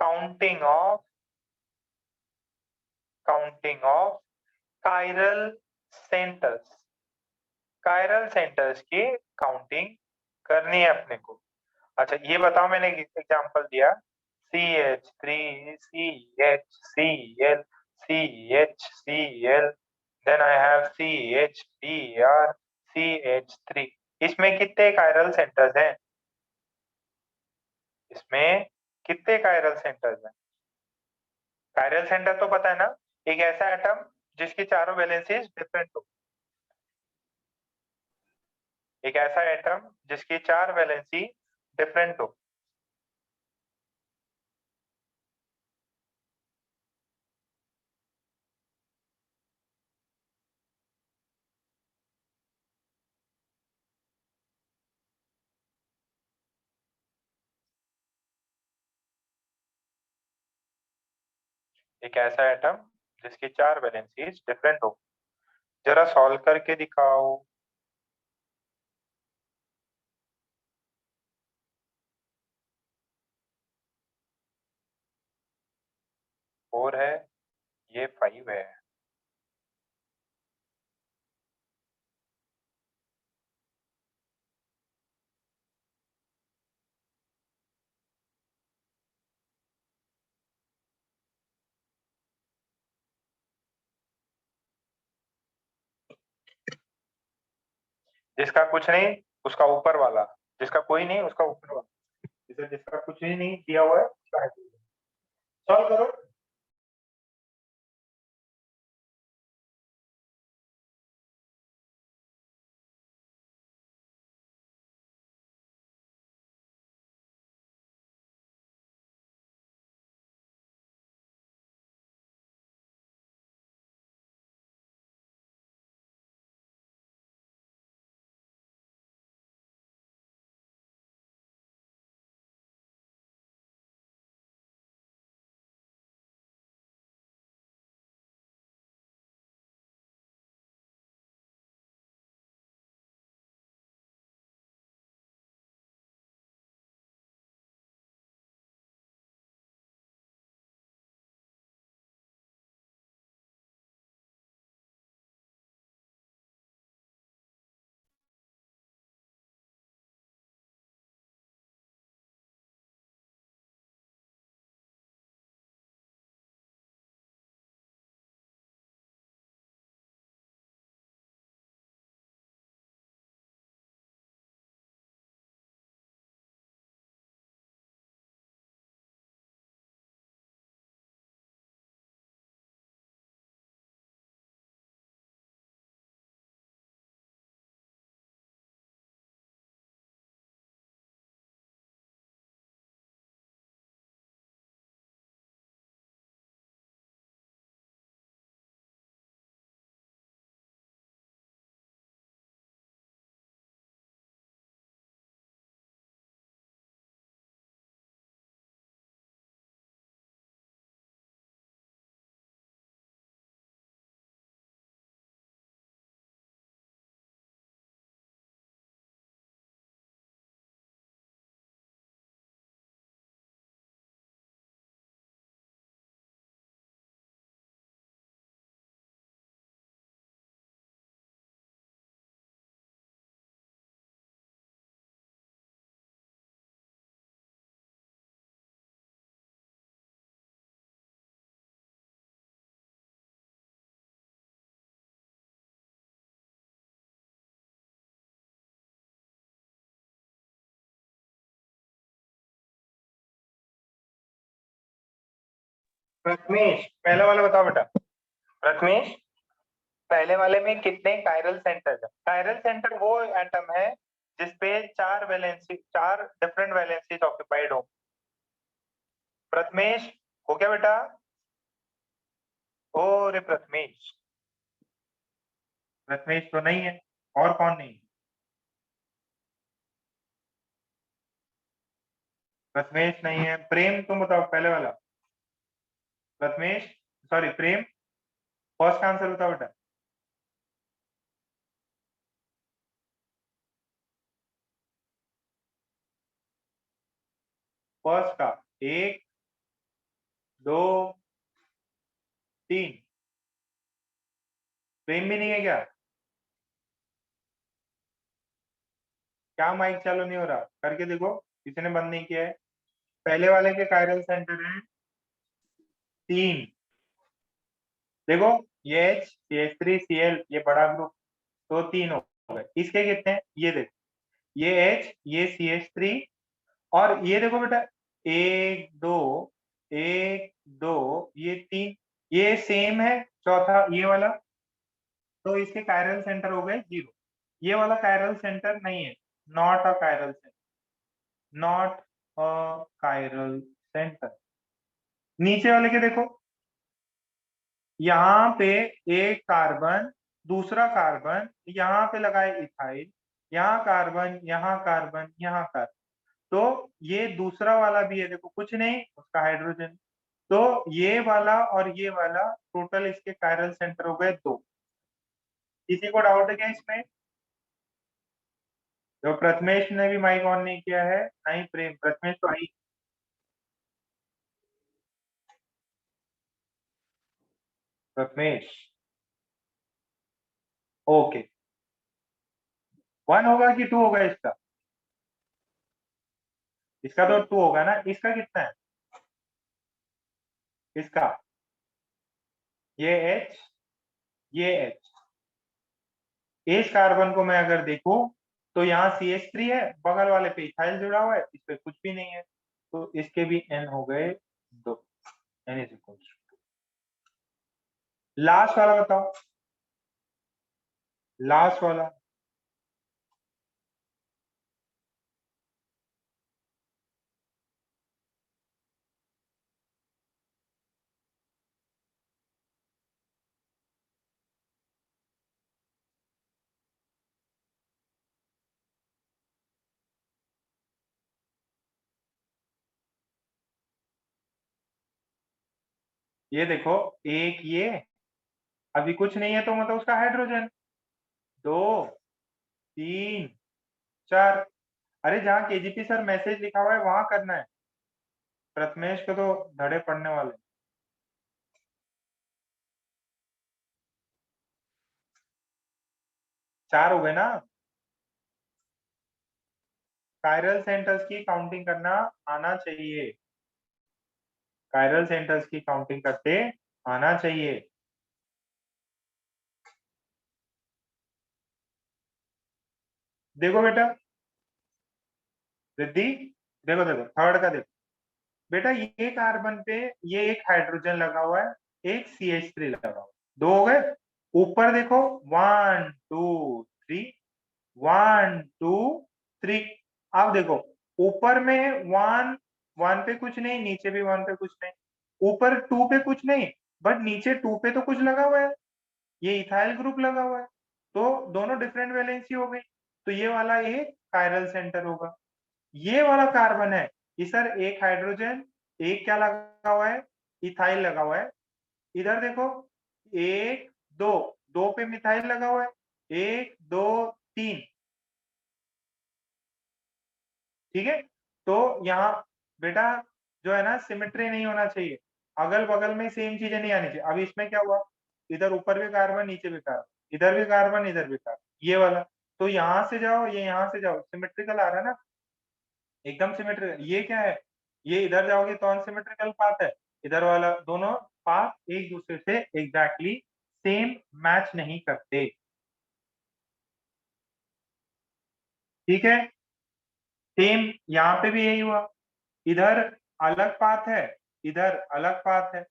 Counting of chiral centres, chiral centres की counting करनी है अपने को। अच्छा ये बताओ, मैंने एग्जांपल दिया CH3 CHCl CHCl, then I have CHBr CH3। इसमें कितने कायरल सेंटर्स हैं? इसमें कितने कायरल सेंटर्स हैं? कायरल सेंटर तो पता है ना, एक ऐसा एटम जिसकी चारों वैलेंसीज डिफरेंट हो, एक ऐसा एटम जिसकी चार वैलेंसी डिफरेंट हो। एक ऐसा एटम जिसकी चार वैलेंसीज डिफरेंट हो। जरा सॉल्व करके दिखाओ। 4 है, ये 5 है। जिसका कुछ नहीं उसका ऊपर वाला, जिसका कोई नहीं उसका ऊपर वाला, जिसका कुछ ही नहीं दिया हुआ है उसका है। सॉल्व करो। प्रथमेश पहले वाला बताओ बेटा। प्रथमेश पहले वाले में कितने कायरल सेंटर है? कायरल सेंटर वो एटम है जिसपे चार वैलेंसी, चार डिफरेंट वैलेंसीज ऑक्यूपाइड हो। प्रथमेश हो क्या बेटा? ओ रे प्रथमेश, प्रथमेश तो नहीं है। और कौन नहीं? प्रथमेश नहीं है। प्रेम तुम बताओ पहले वाला। प्रथमेश, सॉरी प्रेम, फर्स्ट का आंसर बताओ बेटा। फर्स्ट का 1 2 3। प्रेम भी नहीं है क्या? क्या माइक चालू नहीं हो रहा? करके देखो, किसी ने बंद नहीं किया है। पहले वाले के कायरल सेंटर है 3। देखो, ये H CH3Cl ये बड़ा ग्रुप, तो 3 हो गए। इसके कितने हैं? ये देखो, ये H ये CH3 और ये देखो बेटा, 1 2 1 2 ये 3, ये सेम है चौथा ये वाला, तो इसके कायरल सेंटर हो गए 0। ये वाला कायरल सेंटर नहीं है, not a chiral centre, not a chiral centre. नीचे वाले के देखो, यहाँ पे एक कार्बन, दूसरा कार्बन यहाँ पे लगाए इथाइल, यहाँ कार्बन यहाँ कार्बन यहाँ कार्बन, तो ये दूसरा वाला भी है, देखो कुछ नहीं उसका हाइड्रोजन, तो ये वाला और ये वाला टोटल इसके कायरल सेंटर हो गए 2। किसी को डाउट है क्या इसमें? तो प्रथमेश ने भी माइक ऑन नहीं किया है, नहीं प्रेम, प्रथमेश तो आई। प्रथमेश ओके, 1 होगा कि 2 होगा इसका? इसका तो 2 होगा ना, इसका कितना है? इसका ये H ये H, इस कार्बन को मैं अगर देखूं तो यहाँ CH3 है, बगल वाले पे इथाइल जुड़ा हुआ है, इस पे कुछ भी नहीं है, तो इसके भी N हो गए 2। N is equal. लास्ट वाला बताओ, लास्ट वाला। ये देखो, एक ये, अभी कुछ नहीं है तो मतलब उसका हाइड्रोजन, 2 3 4। अरे जहाँ केजीपी सर मैसेज लिखा हुआ है वहां करना है, प्रथमेश को तो धड़े पड़ने वाले। 4 हो गए ना? कायरल सेंटर्स की काउंटिंग करना आना चाहिए, कायरल सेंटर्स की काउंटिंग करते आना चाहिए। देखो बेटा, रिद्धि, देखो देखो थर्ड का देखो बेटा, ये कार्बन पे ये एक हाइड्रोजन लगा हुआ है, एक CH3 लगा हुआ है, 2 हो गए। ऊपर देखो, 1 2 3, 1 2 3। अब देखो, ऊपर में 1 1 पे कुछ नहीं, नीचे भी 1 पे कुछ नहीं, ऊपर 2 पे कुछ नहीं, बट नीचे 2 पे तो कुछ लगा हुआ है, ये इथाइल ग्रुप लगा हुआ है, तो दोनों डिफरेंट वैलेंसी हो गई, तो ये वाला एक कायरल सेंटर होगा। ये वाला कार्बन है कि सर एक हाइड्रोजन, एक क्या लगा हुआ है, इथाइल लगा हुआ है, इधर देखो, 1 2, 2 पे मिथाइल लगा हुआ है, 1 2 3, ठीक है। तो यहाँ बेटा जो है ना, सिमेट्री नहीं होना चाहिए, अगल बगल में सेम चीजें नहीं आनी चाहिए। अब इसमें क्या हुआ, इधर ऊपर भी कार्बन नीचे भी कार्बन, इधर भी कार्बन इधर भी कार्बन, ये वाला, तो यहाँ से जाओ ये यहाँ से जाओ, सिमेट्रिकल आ रहा है ना, एकदम सिमेट्रिकल। ये क्या है, ये इधर जाओगे तो अनसिमेट्रिकल पाथ है, इधर वाला, दोनों पाथ एक दूसरे से एग्जैक्टली सेम मैच नहीं करते, ठीक है। सेम यहाँ पे भी यही हुआ, इधर अलग पाथ है, इधर अलग पाथ है,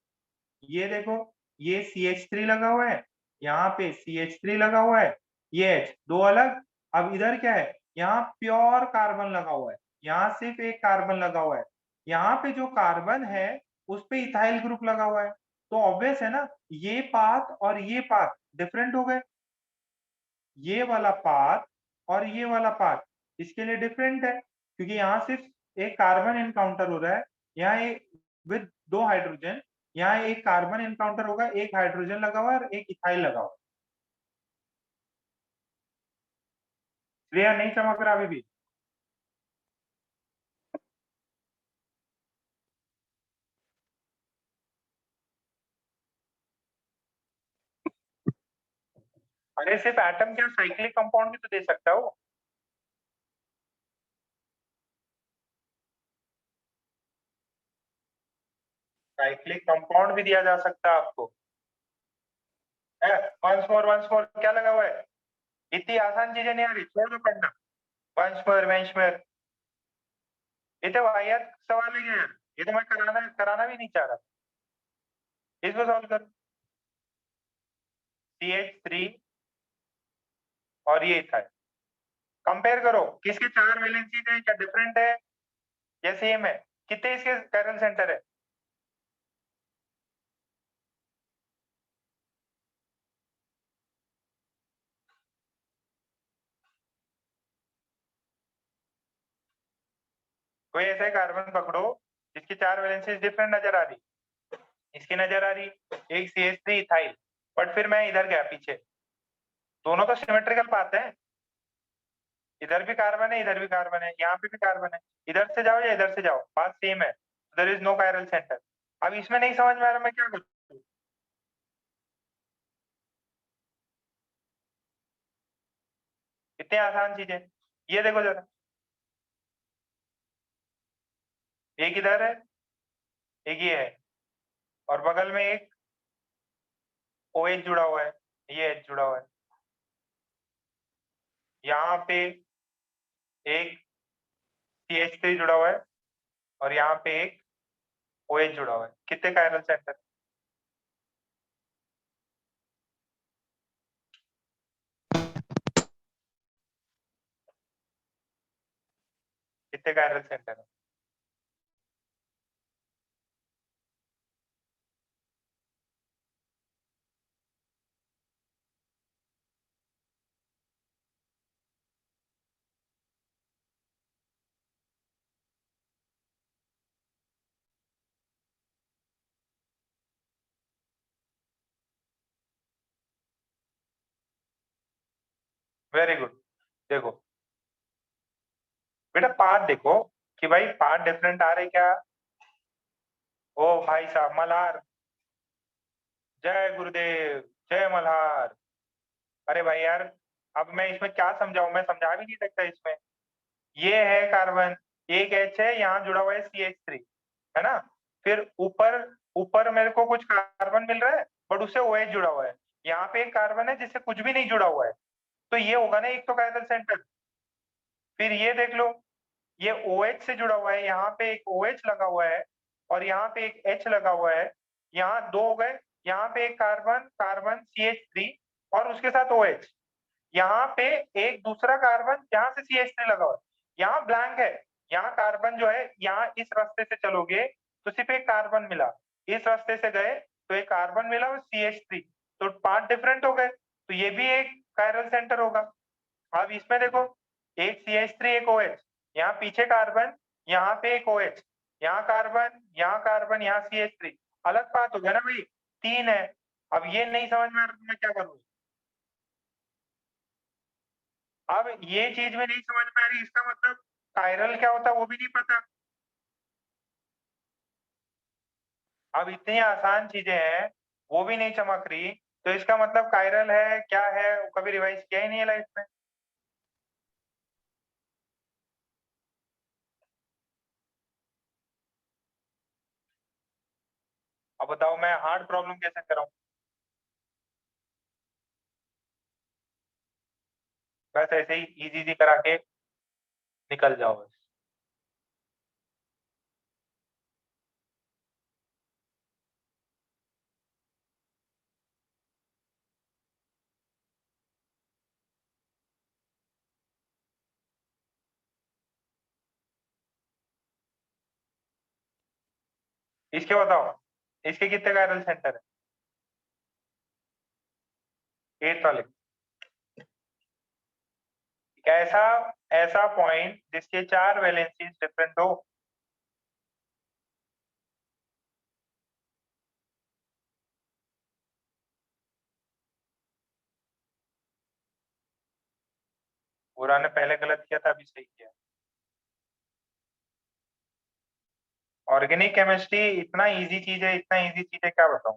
ये देखो, ये CH3 लगा हुआ है, यहाँ पे CH3 लगा हुआ है, ये H दो अलग। अब इधर क्या है, यहाँ प्योर कार्बन लगा हुआ है, यहाँ सिर्फ एक कार्बन लगा हुआ है, यहाँ पे जो कार्बन है उस पे इथाइल ग्रुप लगा हुआ है, तो ऑब्वियस है ना, ये पाथ और ये पाथ डिफरेंट हो गए, ये वाला पाथ और ये वाला पाथ इसके लिए डिफरेंट है, क्योंकि यहाँ सिर्फ एक कार्बन एनकाउंटर हो रहा है, यहाँ एक विद 2 हाइड्रोजन, यहाँ एक कार्बन एनकाउंटर होगा, एक हाइड्रोजन लगा हुआ है और एक इथाइल लगा हुआ है। क्लियर? नहीं चमक रहा अभी भी? अरे सिर्फ एटम क्या, साइक्लिक कंपाउंड भी तो दे सकता हो। साइक्लिक कंपाउंड भी दिया जा सकता है आपको। है, वंस मोर क्या लगा हुआ है। इतनी आसान चीजें नहीं आ रही, छोड़ दो पढ़ना। वंश मोर ये तो वाहियात सवाल है यार। ये तो मैं कराना कराना भी नहीं चाह रहा। इसको सॉल्व करो। CH3 और ये था, कंपेयर करो किसके चार वैलेंसीज है, क्या डिफरेंट है या सेम है। कितने इसके कैरल सेंटर है। कोई ऐसा कार्बन पकड़ो जिसकी चार वैलेंसीज डिफरेंट नजर आ रही। इसकी नजर आ रही एक CH3 इथाइल, बट फिर मैं इधर गया पीछे, दोनों तो सिमेट्रिकल पाते हैं। इधर भी कार्बन है, इधर भी कार्बन है, यहाँ पे भी कार्बन है। इधर से जाओ या इधर से जाओ, बात सेम है। There is no chiral centre. अब इसमें नहीं समझ में आ रहा, मैं क्या करूँ। इतनी आसान चीजें। ये देखो जरा, एक इधर है, एक ये है, और बगल में एक OH जुड़ा हुआ है, ये H जुड़ा हुआ है। यहाँ पे एक CH3 जुड़ा हुआ है, और यहाँ पे एक OH जुड़ा हुआ है। कितने कायरल सेंटर। कितने कायरल सेंटर है। Very good. देखो बेटा, पार्ट देखो कि भाई पार्ट डिफरेंट आ रहे क्या। ओ भाई साहब मल्हार, जय गुरुदेव, जय मल्हार। अरे भाई यार, अब मैं इसमें क्या समझाऊं, मैं समझा भी नहीं सकता इसमें। ये है कार्बन, एक H है, यहाँ जुड़ा हुआ है CH3, है ना। फिर ऊपर ऊपर मेरे को कुछ कार्बन मिल रहा है, बट उससे OH जुड़ा हुआ है। यहाँ पे एक कार्बन है जिससे कुछ भी नहीं जुड़ा हुआ है, तो ये होगा ना एक तो कायरल सेंटर। फिर ये देख लो, ये OH से जुड़ा हुआ है, यहाँ पे एक OH लगा हुआ है, और यहाँ पे एक H लगा हुआ है। यहाँ दो हो गए। यहाँ पे एक कार्बन कार्बन CH3 और उसके साथ OH। यहाँ पे एक दूसरा कार्बन जहाँ से CH3 लगा हुआ है, यहाँ ब्लैंक है। यहाँ कार्बन जो है, यहाँ इस रास्ते से चलोगे तो सिर्फ एक कार्बन मिला। इस रास्ते से गए तो एक कार्बन मिला और CH3, तो पार्ट डिफरेंट हो गए, तो ये भी एक कायरल सेंटर होगा। अब इसमें देखो, एक CH3 एक OH, यहाँ पीछे कार्बन, यहाँ पे एक OH, यहाँ कार्बन, यहाँ कार्बन, यहाँ CH3। अलग बात हो गया ना भाई, तीन है। अब ये नहीं समझ में आ रहा तो मैं क्या करूँ। अब ये चीज में नहीं समझ में आ रही, इसका मतलब कायरल क्या होता है वो भी नहीं पता। अब इतनी आसान चीजें हैं, वो भी नहीं चमक रही, तो इसका मतलब कायरल है क्या है, कभी रिवाइज किया ही नहीं है लाइफ में। अब बताओ मैं हार्ड प्रॉब्लम कैसे कराऊं। बस ऐसे ही इजी इजी करा के निकल जाओ बस। इसके बताओ, इसके कितने कायरल सेंटर है, एट वाले। ऐसा ऐसा पॉइंट जिसके चार वैलेंसीज डिफरेंट हो। बुरा ने पहले गलत किया था, अभी सही किया। ऑर्गेनिक केमिस्ट्री इतना इजी चीज है, इतना इजी चीज है क्या बताऊं।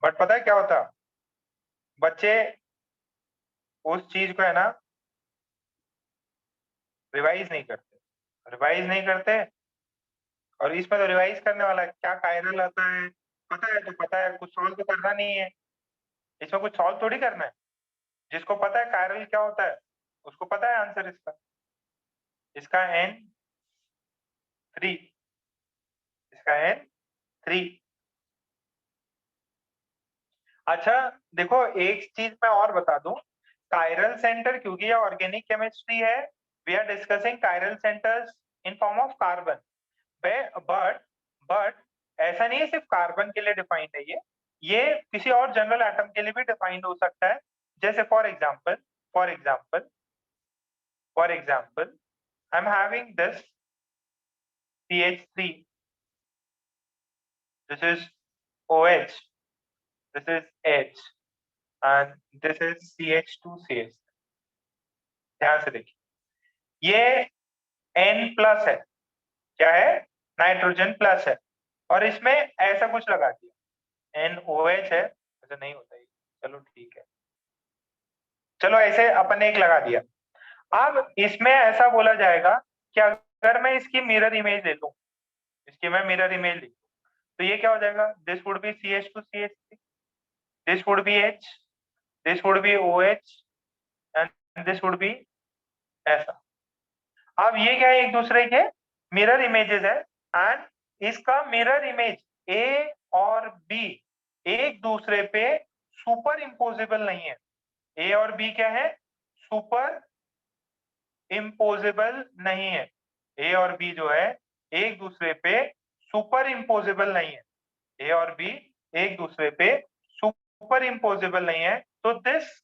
बट पता है क्या होता, बच्चे उस चीज को है ना रिवाइज नहीं करते, रिवाइज नहीं करते। और इसमें तो रिवाइज करने वाला है, क्या कायरल आता है पता है, तो पता है, कुछ सॉल्व तो करना नहीं है, इसमें कुछ सॉल्व थोड़ी करना है। जिसको पता है कायरल क्या होता है उसको पता है आंसर इसका, इसका N3, इसका N3। अच्छा देखो एक चीज मैं और बता दूं, कायरल सेंटर, क्योंकि ये ऑर्गेनिक केमिस्ट्री है, we are discussing chiral centres in form of carbon. But but ऐसा नहीं है सिर्फ कार्बन के लिए डिफाइंड है ये किसी और जनरल एटम के लिए भी डिफाइंड हो सकता है। जैसे for example for example I am having this CH3, this is OH, this is H and this is CH2CH। ध्यान से देखिए, ये N प्लस है, क्या है, नाइट्रोजन प्लस है, और इसमें ऐसा कुछ लगा दिया NOH है, ऐसा नहीं होता है, चलो ठीक है, चलो ऐसे अपन एक लगा दिया। अब इसमें ऐसा बोला जाएगा कि अगर मैं इसकी मिरर इमेज ले लूं, इसकी मैं मिरर इमेज ले लूं, तो ये क्या हो जाएगा, this would be CH2CH3, this would be H, this would be OH and this would be ऐसा। अब ये क्या है, एक दूसरे के मिरर इमेजेस है, एंड इसका मिरर इमेज ए और बी एक दूसरे पे सुपर इम्पोजिबल नहीं है। ए और बी क्या है, सुपर इम्पोजिबल नहीं है। ए और बी जो है एक दूसरे पे सुपर इम्पोजिबल नहीं है, ए और बी एक दूसरे पे सुपर इम्पोजिबल नहीं है। तो this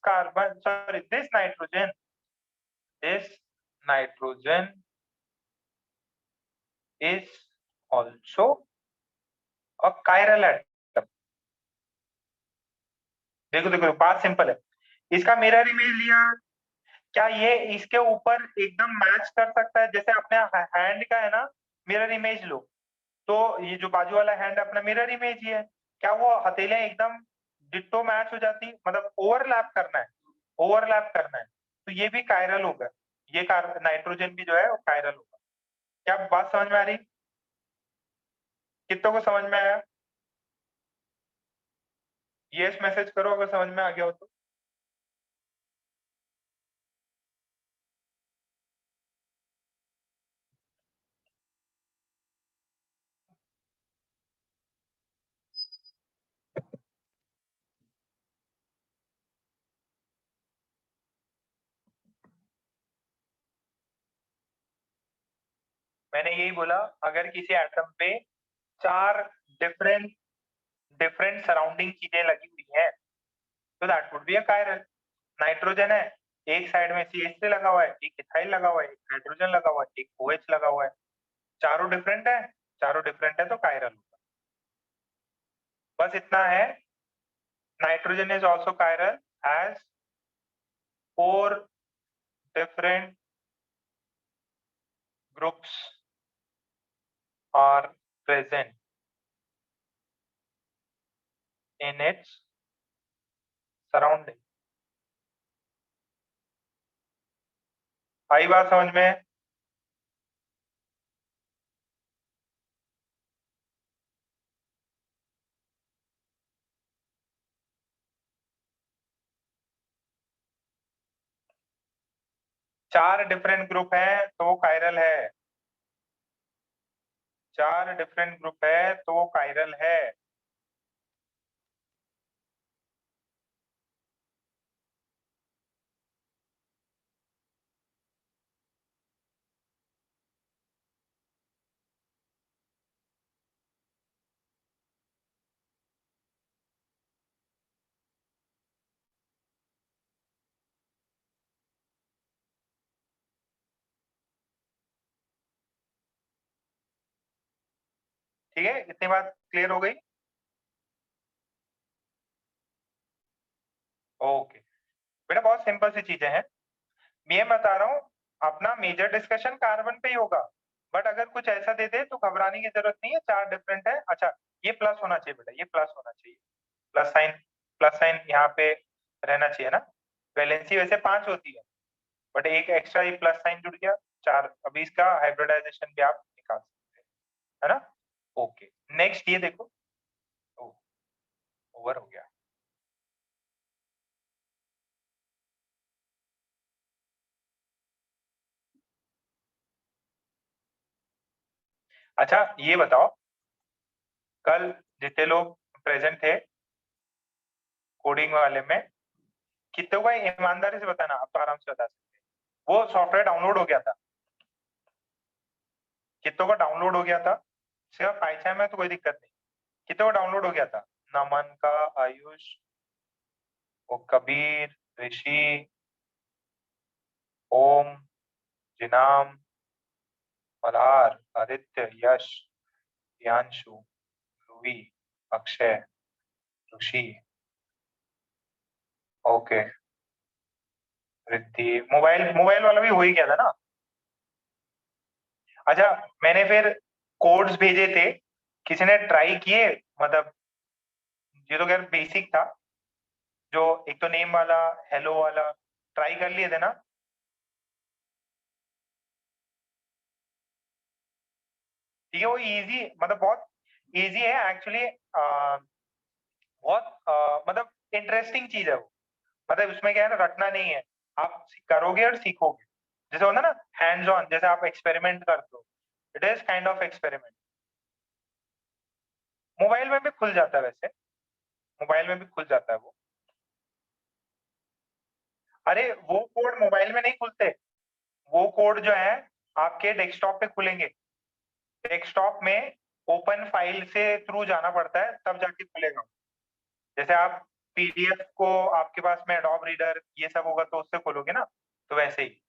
nitrogen is also a chiral atom। देखो देखो बात सिंपल है, इसका मिरर इमेज लिया, क्या ये इसके ऊपर एकदम मैच कर सकता है, जैसे अपने हैंड का है ना मिरर इमेज लो, तो ये जो बाजू वाला हैंड अपना मिरर इमेज ही है, क्या वो हथेलियां एकदम डिट्टो मैच हो जाती, मतलब ओवरलैप करना है, ओवरलैप करना है, तो ये भी कायरल होगा, ये नाइट्रोजन भी जो है वो कायरल होगा। क्या बात समझ में आ रही, कितनों को समझ में आया, यस मैसेज करो अगर समझ में आ गया हो तो। मैंने यही बोला, अगर किसी एटम पे चार डिफरेंट डिफरेंट सराउंडिंग चीजें लगी हुई हैं तो that would be a chiral. Nitrogen है, एक साइड में CH3 लगा हुआ है, एक इथाइल लगा हुआ है, एक हाइड्रोजन लगा हुआ है, एक OH लगा हुआ है, चारों डिफरेंट है, चारों डिफरेंट है तो कायरल होगा। बस इतना है, nitrogen is also chiral as 4 different groups are present in its surrounding। आई बात समझ में, 4 डिफरेंट ग्रुप है तो वो कायरल है, 4 डिफरेंट ग्रुप है तो वो कायरल है। ठीक है, इतनी बात क्लियर हो गई। ओके बेटा, बहुत सिंपल सी चीजें हैं, मैं बता रहा हूँ, अपना मेजर डिस्कशन कार्बन पे ही होगा, बट अगर कुछ ऐसा दे दे तो घबराने की जरूरत नहीं है, 4 डिफरेंट है। अच्छा ये प्लस होना चाहिए बेटा, ये प्लस होना चाहिए, प्लस साइन, प्लस साइन यहाँ पे रहना चाहिए ना। वैलेंसी वैसे 5 होती है, बट एक एक्स्ट्रा ये प्लस साइन जुड़ गया 4। अभी इसका हाइब्रिडाइजेशन भी आप निकाल सकते हैं, है ना। ओके, नेक्स्ट ये देखो, ओवर हो गया। अच्छा ये बताओ, कल जितने लोग प्रेजेंट थे कोडिंग वाले में, कितने को ईमानदारी से बताना, आप तो आराम से बता सकते हैं, वो सॉफ्टवेयर डाउनलोड हो गया था? कितनों का डाउनलोड हो गया था? सिर्फ पाइथन में तो कोई दिक्कत नहीं, कितनों का डाउनलोड हो गया था? नमन का, आयुष, वो कबीर, ऋषि, ओम, जिनाम, मल्हार, आदित्य, यश, प्रियांशु, लुई, अक्षय, ऋषि, ओके, रिद्धि। मोबाइल मोबाइल वाला भी हो ही गया था ना। अच्छा, मैंने फिर कोड्स भेजे थे, किसी ने ट्राई किए? मतलब ये तो खैर बेसिक था, जो एक तो नेम वाला, हेलो वाला, ट्राई कर लिए थे ना? ठीक है, वो इजी, मतलब बहुत इजी है एक्चुअली। बहुत मतलब इंटरेस्टिंग चीज है वो। मतलब उसमें क्या है ना, रटना नहीं है, आप करोगे और सीखोगे। जैसे होता है ना हैंड्स ऑन, जैसे आप एक्सपेरिमेंट करते हो, it is kind of experiment. Mobile में भी खुल जाता है वैसे, मोबाइल में भी खुल जाता है वो। अरे वो कोड मोबाइल में नहीं खुलते, वो कोड जो है आपके डेस्कटॉप पे खुलेंगे। डेस्कटॉप में ओपन फाइल से थ्रू जाना पड़ता है, तब जाके खुलेगा। जैसे आप पीडीएफ को, आपके पास में एडोब रीडर ये सब होगा तो उससे खोलोगे ना, तो वैसे ही।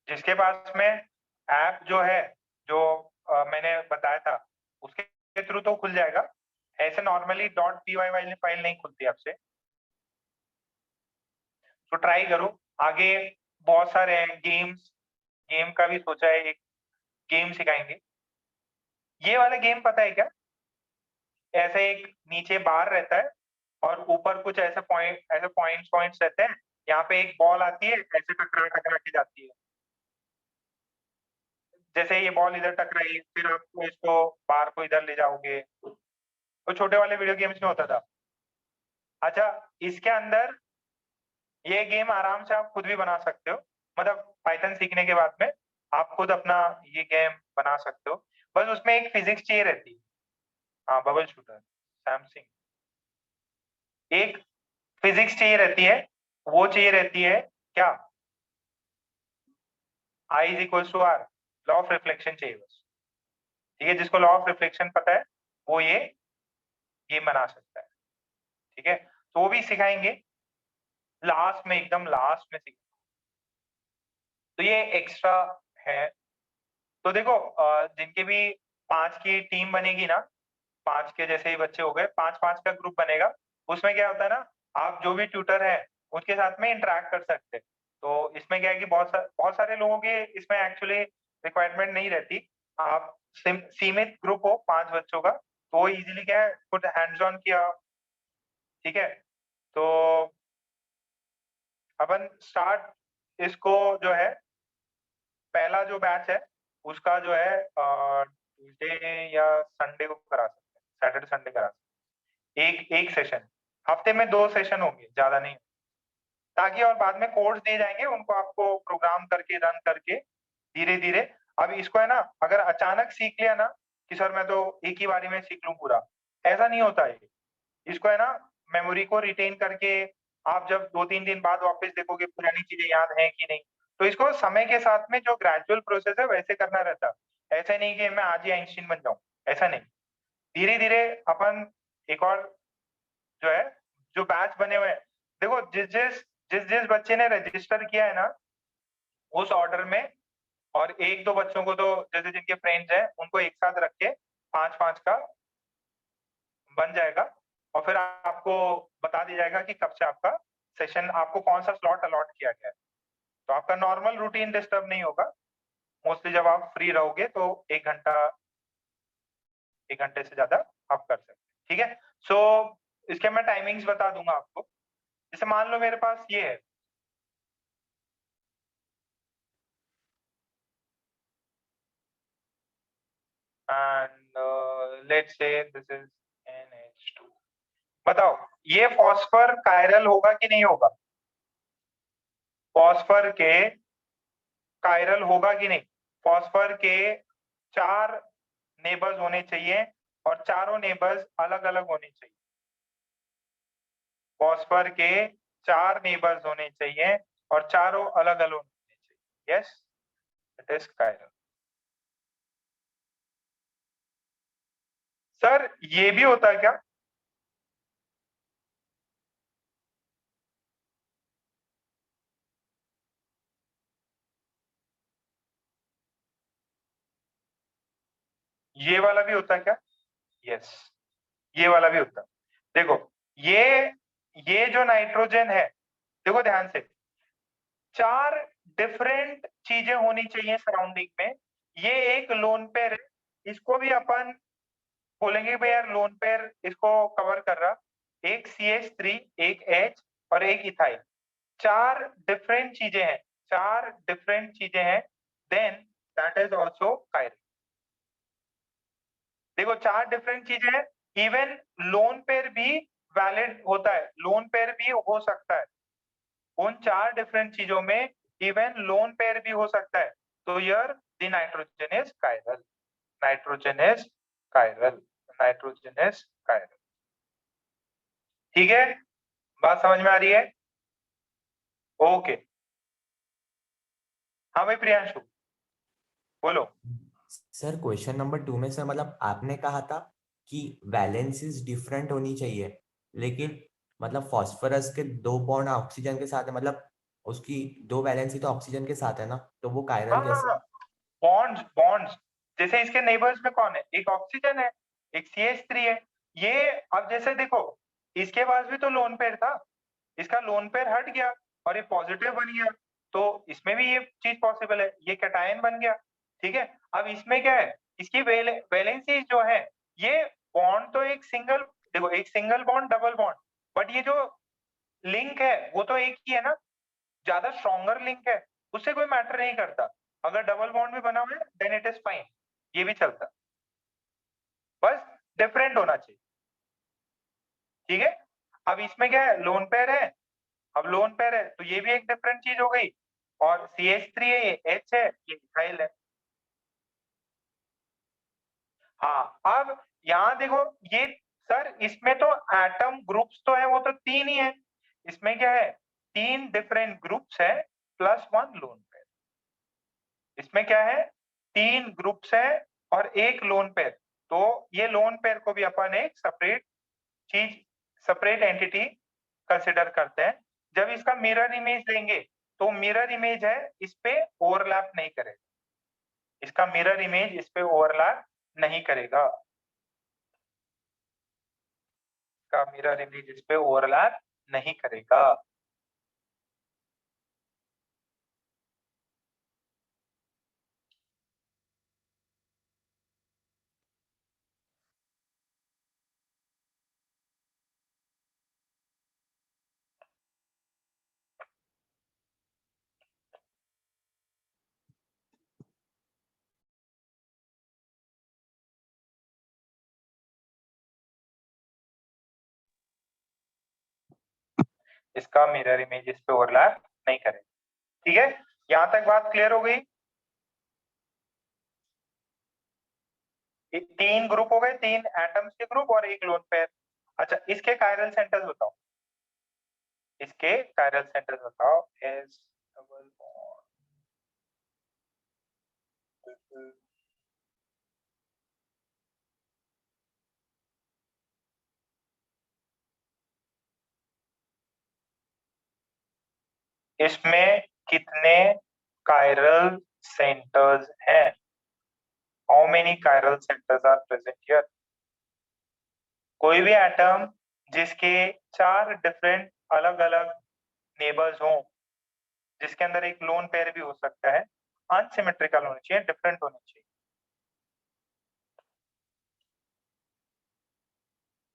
जिसके पास में ऐप जो है, जो मैंने बताया था, उसके थ्रू तो खुल जाएगा। ऐसे नॉर्मली डॉट पी वाई वाली फाइल नहीं खुलती आपसे। तो ट्राई करो आगे। बहुत सारे हैं गेम्स, गेम का भी सोचा है, एक गेम सिखाएंगे। ये वाला गेम पता है क्या? ऐसे एक नीचे बार रहता है, और ऊपर कुछ ऐसे पॉइंट्स पॉइंट्स रहते हैं। यहाँ पे एक बॉल आती है, ऐसे टकरा टकरा के जाती है। जैसे ये बॉल इधर टकराई, फिर आपको इसको, बार को इधर ले जाओगे। तो छोटे वाले वीडियो गेम्स में होता था। अच्छा, इसके अंदर ये गेम आराम से आप खुद भी बना सकते हो। मतलब पाइथन सीखने के बाद में आप खुद अपना ये गेम बना सकते हो। बस उसमें एक फिजिक्स चाहिए रहती है। हाँ, बबल शूटर, सैमसंग। एक फिजिक्स चाहिए रहती है, वो चाहिए रहती है क्या? I is equal to R, law of reflection चाहिए बस। ठीक है, जिसको लॉ ऑफ रिफ्लेक्शन पता है वो ये गेम बना सकता है। ठीक है, तो वो भी सिखाएंगे लास्ट में, एकदम लास्ट में सिखाएंगे। तो ये एक्स्ट्रा है। तो देखो जिनके भी 5 की टीम बनेगी ना, 5 के जैसे ही बच्चे हो गए, 5-5 का ग्रुप बनेगा। उसमें क्या होता है ना, आप जो भी ट्यूटर है उसके साथ में इंटरेक्ट कर सकते हैं। तो इसमें क्या है कि बहुत सारे लोगों के इसमें एक्चुअली रिक्वायरमेंट नहीं रहती। आप सीमित ग्रुप हो 5 बच्चों का, तो इजीली क्या है, खुद हैंड्स ऑन किया। ठीक है, तो अपन स्टार्ट इसको जो है, पहला जो बैच है उसका जो है ट्यूसडे या संडे को करा सकते हैं, सैटरडे संडे करा सकते हैं। एक एक सेशन, हफ्ते में 2 सेशन होंगे, ज्यादा नहीं। ताकि और बाद में कोड्स दिए जाएंगे उनको, आपको प्रोग्राम करके रन करके धीरे धीरे। अब इसको है ना, अगर अचानक सीख लिया ना कि सर मैं तो एक ही बारी में सीख लूं पूरा, ऐसा नहीं होता है। इसको है ना, मेमोरी को रिटेन करके आप जब 2-3 दिन बाद वापस देखोगे पुरानी चीजें याद है कि नहीं। तो इसको समय के साथ में जो ग्रेजुअल प्रोसेस है वैसे करना रहता है। ऐसे नहीं कि मैं आज ही आइंस्टीन बन जाऊं, ऐसा नहीं। धीरे धीरे अपन एक और जो है, जो बैच बने हुए हैं, देखो जिस जिस जिस जिस बच्चे ने रजिस्टर किया है ना, उस ऑर्डर में, और 1-2 बच्चों को तो जैसे जिनके फ्रेंड्स हैं उनको एक साथ रख के 5-5 का बन जाएगा। और फिर आपको बता दिया जाएगा कि कब से आपका सेशन, आपको कौन सा स्लॉट अलॉट किया गया है। तो आपका नॉर्मल रूटीन डिस्टर्ब नहीं होगा। मोस्टली जब आप फ्री रहोगे तो 1 घंटे से ज्यादा आप कर सकते हैं, ठीक है। सो इसके मैं टाइमिंग्स बता दूंगा आपको। जैसे मान लो मेरे पास ये है, and let's say this is NH2। बताओ ये फॉस्फर कायरल होगा कि नहीं होगा? फॉस्फर के कायरल होगा कि नहीं? फॉस्फर के 4 नेबर्स होने चाहिए और चारों नेबर्स अलग अलग होने चाहिए। फॉस्फर के 4 नेबर्स होने चाहिए और चारों अलग अलग होने चाहिए। Yes, it is chiral. Sir ये भी होता है क्या? ये वाला भी होता है क्या? यस, ये वाला भी होता है। देखो ये ये जो नाइट्रोजन है, देखो ध्यान से, 4 डिफरेंट चीजें होनी चाहिए सराउंडिंग में। ये एक लोन पेयर है, इसको भी अपन बोलेंगे भाई यार लोन पेयर इसको कवर कर रहा। एक CH3, एक H और एक इथाइल। 4 डिफरेंट चीजें हैं, 4 डिफरेंट चीजें हैं, then that is also chiral. देखो 4 डिफरेंट चीजें हैं, इवन लोन पेयर भी वैलिड होता है, लोन पेयर भी हो सकता है। उन 4 डिफरेंट चीजों में इवन लोन पेयर भी हो सकता है। तो यर the nitrogen is chiral, nitrogen is chiral, nitrogen is chiral. ठीक है, बात समझ में आ रही है? ओके। हाँ भाई प्रियांशु, बोलो। सर क्वेश्चन नंबर 2 में सर मतलब आपने कहा था कि वैलेंसीज डिफरेंट होनी चाहिए, लेकिन मतलब फॉस्फोरस के 2 बॉन्ड ऑक्सीजन के साथ है, मतलब उसकी 2 वैलेंसी तो ऑक्सीजन के साथ है ना, तो वो कायरल हाँ हाँ कैसे? हाँ, बॉन्ड्स बॉन्ड्स, जैसे इसके नेबर्स में कौन है? एक ऑक्सीजन है, एक CH3 है। ये अब जैसे देखो, इसके पास भी तो लोन पेयर था, इसका लोन पेयर हट गया और ये पॉजिटिव बन गया, तो इसमें भी ये चीज पॉसिबल है, ये कैटायन बन गया। ठीक है, अब इसमें क्या है, इसकी वैलेंसी जो है, ये बॉन्ड तो एक सिंगल, देखो एक single bond double bond, but ये जो लिंक है वो तो एक ही है ना, ज्यादा स्ट्रॉन्गर लिंक है, उससे कोई मैटर नहीं करता। अगर डबल बॉन्ड भी बना हुआ है देन इट इज फाइन, ये भी चलता, बस डिफरेंट होना चाहिए। ठीक है, अब इसमें क्या है, लोन पेयर है, अब लोन पेयर है तो ये भी एक डिफरेंट चीज हो गई, और CH3 है, ये H है, ये मिथाइल है। हाँ, अब यहाँ देखो, ये सर इसमें तो एटम ग्रुप्स तो है, वो तो 3 ही है, इसमें क्या है, 3 डिफरेंट ग्रुप्स है प्लस 1 लोन पेयर। इसमें क्या है, 3 ग्रुप्स है और एक लोन पेयर, तो ये लोन पेयर को भी अपन एक सेपरेट चीज, सेपरेट एंटिटी कंसिडर करते हैं। जब इसका मिरर इमेज लेंगे तो मिरर इमेज है, इस पे ओवरलैप नहीं करेगा, इसका मिरर इमेज इस पे ओवरलैप नहीं करेगा, इसका मिरर इमेज इस पे ओवरलैप नहीं करेगा। इसका मिरर इमेज इस पे ओवरलैप नहीं करेगा। ठीक है, यहां तक बात क्लियर हो गई? 3 ग्रुप हो गए, 3 एटम्स के ग्रुप और एक लोन पेयर। अच्छा, इसके कायरल सेंटर्स बताओ, इसके कायरल सेंटर्स बताओ। एस डबल बॉन्ड, इसमें कितने कायरल सेंटर्स हैं? How many chiral centres are present here? कोई भी एटम जिसके 4 डिफरेंट अलग अलग नेबर्स हों, जिसके अंदर एक लोन पेयर भी हो सकता है, अनसिमेट्रिकल होने चाहिए, डिफरेंट होने चाहिए।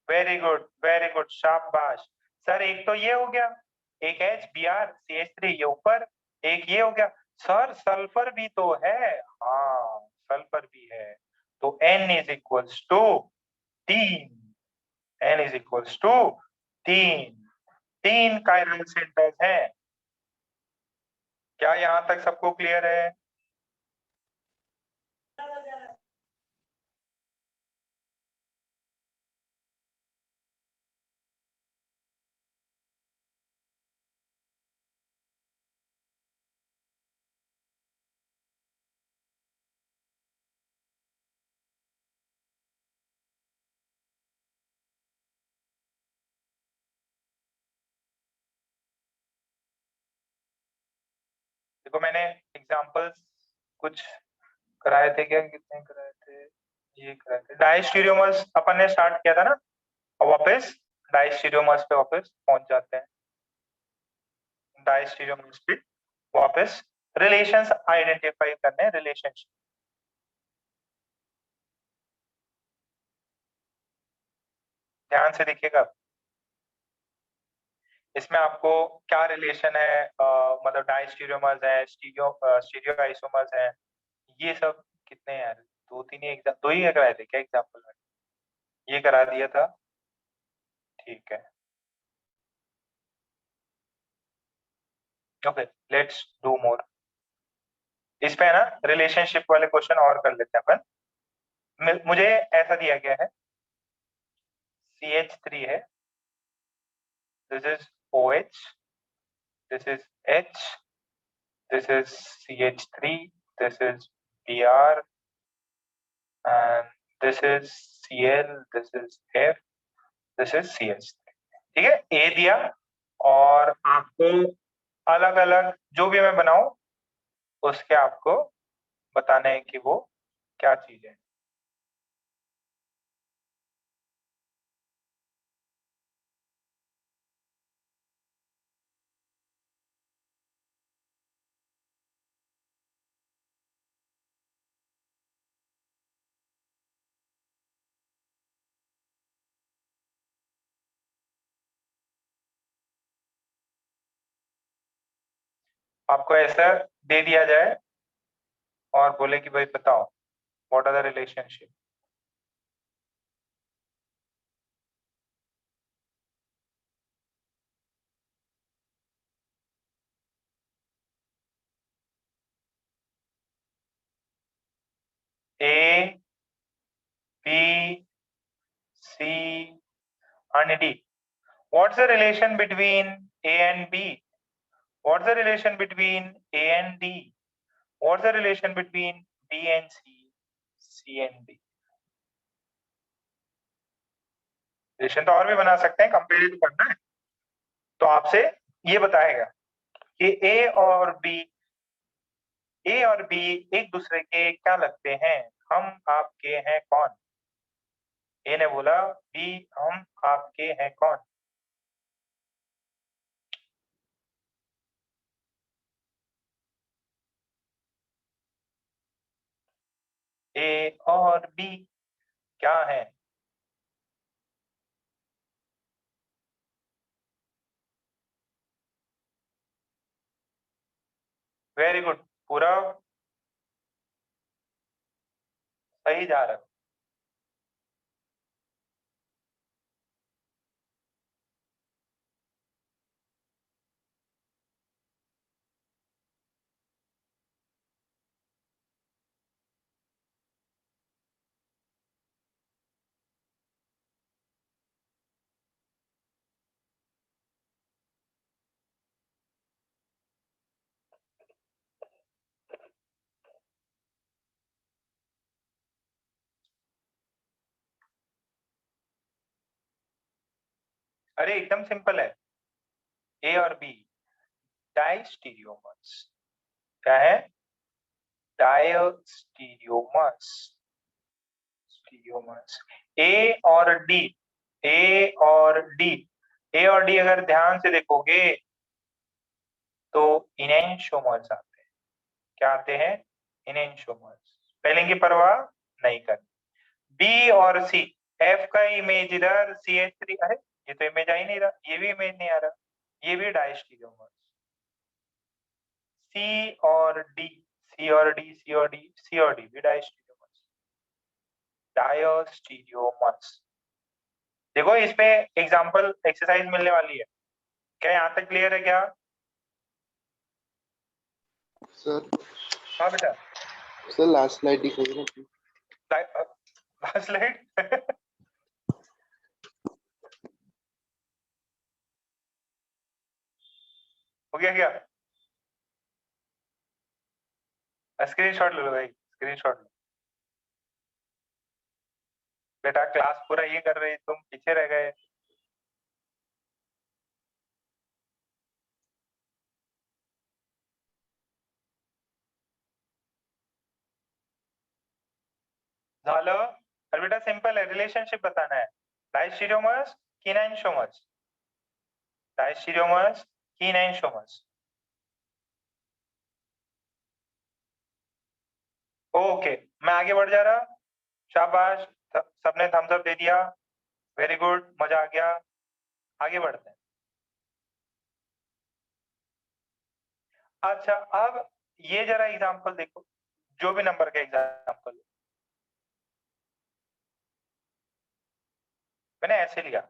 वेरी गुड, शाबाश। सर एक तो ये हो गया, एक HBr CH3 ये ऊपर, एक ये हो गया। सर सल्फर भी तो है, हाँ सल्फर भी है। तो N is equals to 3, N is equals to 3, 3 chiral centres हैं। क्या यहां तक सबको क्लियर है? देखो मैंने एग्जांपल्स कुछ कराए थे, क्या कितने कराए थे? ये कराए थे। डायस्टीरियोमर्स अपन ने स्टार्ट किया था ना, अब वापस डायस्टीरियोमर्स पे वापस पहुंच जाते हैं। डायस्टीरियोमर्स पे वापस रिलेशंस आइडेंटिफाई करने, रिलेशनशिप। ध्यान से देखिएगा, इसमें आपको क्या रिलेशन है, मतलब डायस्टीरियोमर्स है, स्टीरियो आइसोमर्स है, ये सब कितने हैं यार? दो तीन ही एग्जाम, दो ही कराए थे क्या एग्जाम्पल में? ये करा दिया था, ठीक है। Okay, let's do more. इस पे है ना रिलेशनशिप वाले क्वेश्चन और कर लेते हैं अपन। मुझे ऐसा दिया गया है, CH3 है, this is OH, this is H, this is CH3, this is Br, and this is Cl, this is F, this is CH3। ठीक है, A दिया, और आपको अलग अलग जो भी मैं बनाऊं उसके आपको बताना है कि वो क्या चीज है। आपको ऐसा दे दिया जाए और बोले कि भाई बताओ what are the relationship. A, B, C and D, what's the relation between A and B? What's the relation between A and D? What's the relation between B and C, C and D? Relation तो और भी बना सकते हैं, compare करना है तो आपसे ये बताएगा कि ए और बी एक दूसरे के क्या लगते हैं, हम आपके हैं कौन। ए ने बोला बी हम आपके हैं कौन। ए और बी क्या है? वेरी गुड, पूरा सही जा रहा है। अरे एकदम सिंपल है, ए और बी डाइस्टीरियोमर्स। क्या है? डायस्टीरियोमर्स, स्टीरियोमर्स। ए और डी, ए और डी, ए और डी अगर ध्यान से देखोगे तो इनैंशोमर्स आते हैं। क्या आते हैं, इनेंशियोमर्स। स्पेलिंग की परवाह नहीं करनी। बी और सी, एफ का इमेज इधर, CH3, अरे ये तो इमेज आ ही नहीं रहा, ये भी इमेज नहीं आ रहा, ये भी डायस्टीरियोमर्स। सी और डी, सी और डी, सी और डी, सी और डी भी डायस्टीरियोमर्स, डायस्टीरियोमर्स। देखो इस पे एग्जांपल एक्सरसाइज मिलने वाली है, क्या यहाँ तक क्लियर है क्या? सर हाँ बेटा, सर लास्ट स्लाइड दिखाइए ना please। लास्ट स्लाइड हो गया क्या? स्क्रीनशॉट ले लो भाई, स्क्रीनशॉट लो। बेटा क्लास पूरा ये कर रहे, तुम पीछे रह गए। झालं? और बेटा सिंपल है, रिलेशनशिप बताना है, डायस्टीरियोमर्स की इनैंशियोमर्स, डायस्टीरियोमर्स की इनैंशियोमर्स। ओके, मैं आगे बढ़ जा रहा, शाबाश, सबने थम्स अप दे दिया, वेरी गुड, मजा आ गया। आगे बढ़ते हैं। अच्छा, अब ये जरा एग्जांपल देखो, जो भी नंबर का एग्जांपल, मैंने ऐसे लिया,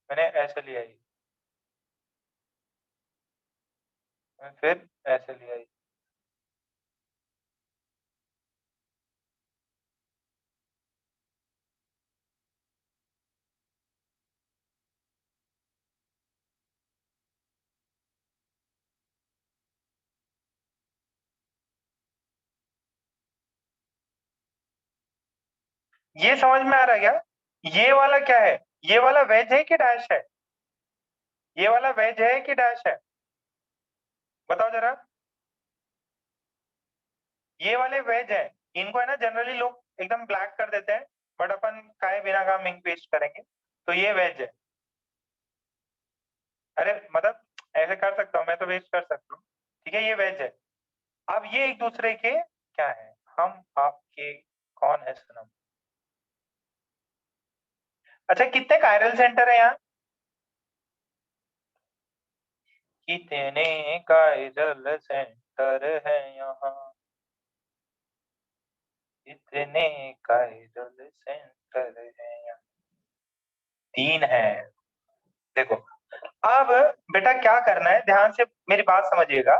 मैंने ऐसे लिया ये, फिर ऐसे लिया ये। ये समझ में आ रहा है क्या? ये वाला क्या है, ये वाला वेज है कि डैश है? ये वाला वेज है कि डैश है? बताओ जरा। ये वाले वेज है, इनको है ना जनरली लोग एकदम ब्लैक कर देते हैं, बट अपन काय बिना काम इंक पेस्ट करेंगे, तो ये वेज है। अरे मतलब ऐसे कर सकता हूँ मैं, तो वेस्ट कर सकता हूँ, ठीक है, ये वेज है। अब ये एक दूसरे के क्या है, हम आपके कौन है सनम। अच्छा, कितने कायरल सेंटर है यहाँ? कितने कायरल सेंटर है यहाँ, कितने कायरल सेंटर है यहाँ? 3 है। देखो, अब बेटा क्या करना है, ध्यान से मेरी बात समझिएगा।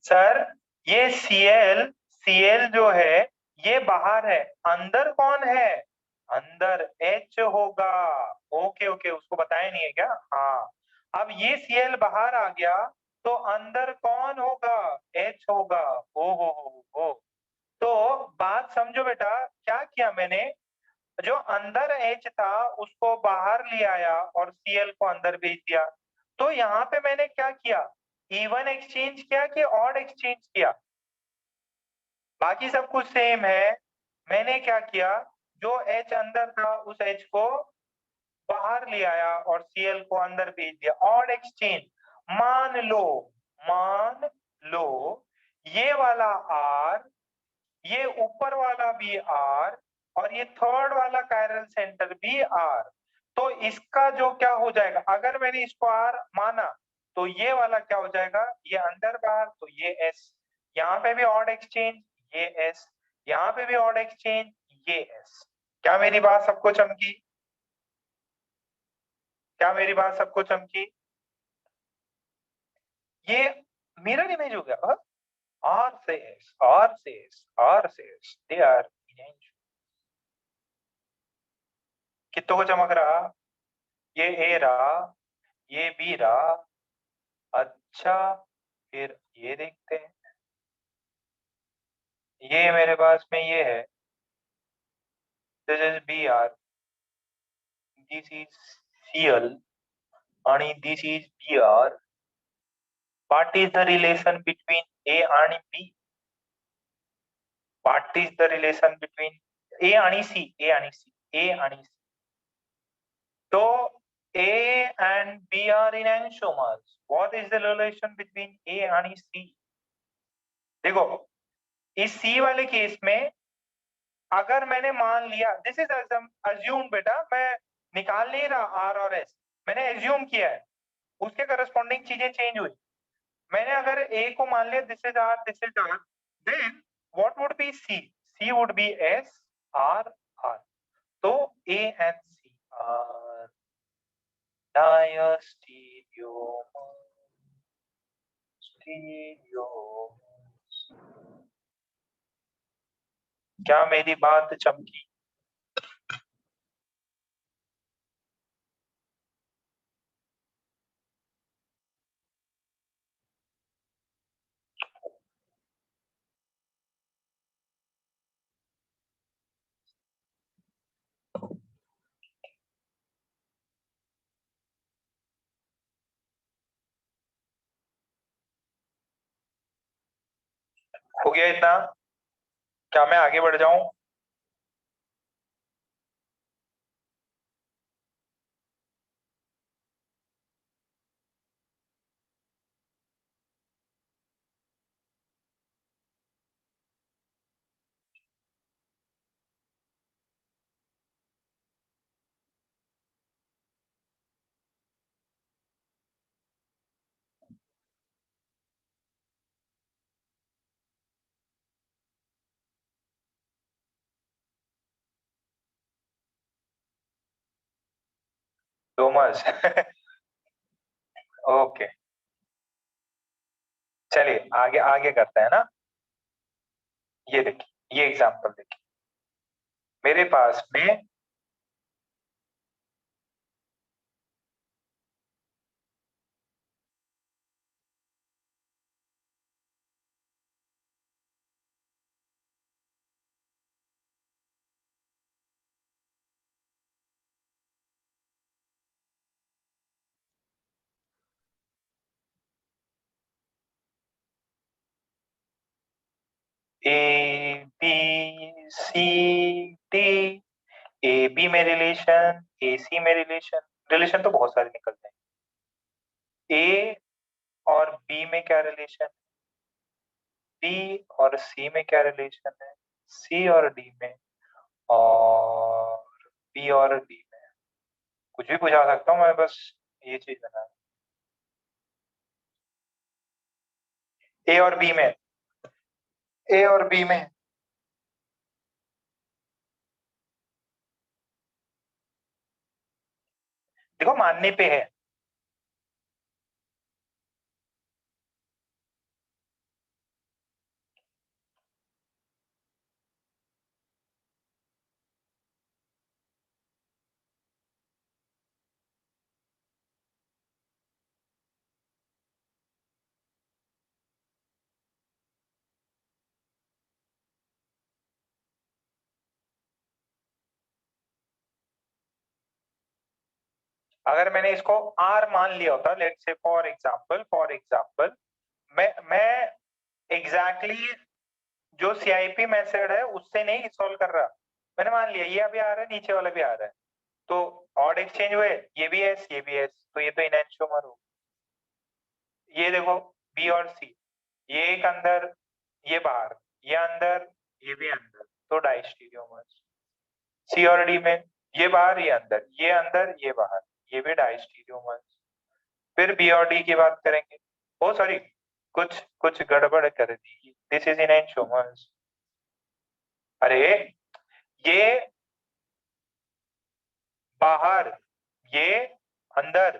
सर ये Cl जो है ये बाहर है, अंदर कौन है? अंदर H होगा। ओके ओके, उसको बताया नहीं है क्या? हाँ, अब ये Cl बाहर आ गया, तो अंदर कौन होगा? H होगा। ओ हो। तो बात समझो बेटा, क्या किया मैंने, जो अंदर H था उसको बाहर ले आया और Cl को अंदर भेज दिया। तो यहाँ पे मैंने क्या किया, इवन एक्सचेंज किया कि ऑड एक्सचेंज किया? बाकी सब कुछ सेम है, मैंने क्या किया, जो H अंदर था उस H को बाहर ले आया और Cl को अंदर भेज दिया, ऑड एक्सचेंज। मान लो ये वाला R, ये ऊपर वाला भी R, और ये थर्ड वाला कायरल सेंटर भी R। तो इसका जो क्या हो जाएगा, अगर मैंने इसको R माना, तो ये वाला क्या हो जाएगा, ये अंदर बाहर, तो ये S, यहाँ पे भी ऑड एक्सचेंज, ये S, यहाँ पे भी ऑड एक्सचेंज, ये S। क्या मेरी बात सबको चमकी? क्या मेरी बात सबको चमकी? ये मिरर इमेज हो गया। R से S, R से S, R से S, they are inertial। कितनों को चमक रहा? ये A रहा, ये B रहा। अच्छा, फिर ये देखते हैं, ये मेरे पास में ये है, this is BR, this is CL आणि this is BR। What is the relation between A आणि B? What is the relation between A आणि C? A आणि C, A आणि C। तो A and B are enantiomers. What is the relation between A and C? देखो इस C वाले case में अगर मैंने मान लिया, दिस इज अज्यूम बेटा, मैं निकाल नहीं रहा R और S, मैंने एज्यूम किया है, उसके करस्पॉन्डिंग चीजें चेंज हुई। मैंने अगर A को मान लिया this is R, this is R, then what would be C? C would be S R R। तो A and C are diastereomers। क्या मेरी बात चमकी? हो गया इतना? क्या मैं आगे बढ़ जाऊं? डोमस ओके चलिए आगे आगे करते हैं ना। ये देखिए, ये एग्जांपल देखिए, मेरे पास में A B C D, A B में रिलेशन, ए सी में रिलेशन, रिलेशन तो बहुत सारे निकलते हैं। ए और बी में क्या रिलेशन, बी और सी में क्या रिलेशन है, सी और डी में, और बी और डी में। कुछ भी बुझा सकता हूँ मैं, बस ये चीज बना। ए और बी में, ए और बी में देखो मानने पे है। अगर मैंने इसको आर मान लिया होता, लेट्स से फॉर एग्जांपल मैं एग्जैक्टली exactly जो सीआईपी मेथड है उससे नहीं सॉल्व कर रहा, मैंने मान लिया ये अभी आ रहा है, नीचे वाला भी आ रहा है, तो ऑड एक्सचेंज हुए, ये भी एस ये भी एस, तो ये तो इनएंशियोमर हो। ये देखो बी और सी, ये एक अंदर ये बाहर, ये अंदर ये भी अंदर, तो डाइस्टीरियोमर्स। सी और डी में ये बाहर ये अंदर, ये अंदर ये बाहर, ये भी डाइस्टीरियोमर्स। फिर बी और डी की बात करेंगे, ओ सॉरी कुछ कुछ गड़बड़ कर दी, दिस इज इनएंशियोमर्स। अरे ये बाहर ये अंदर,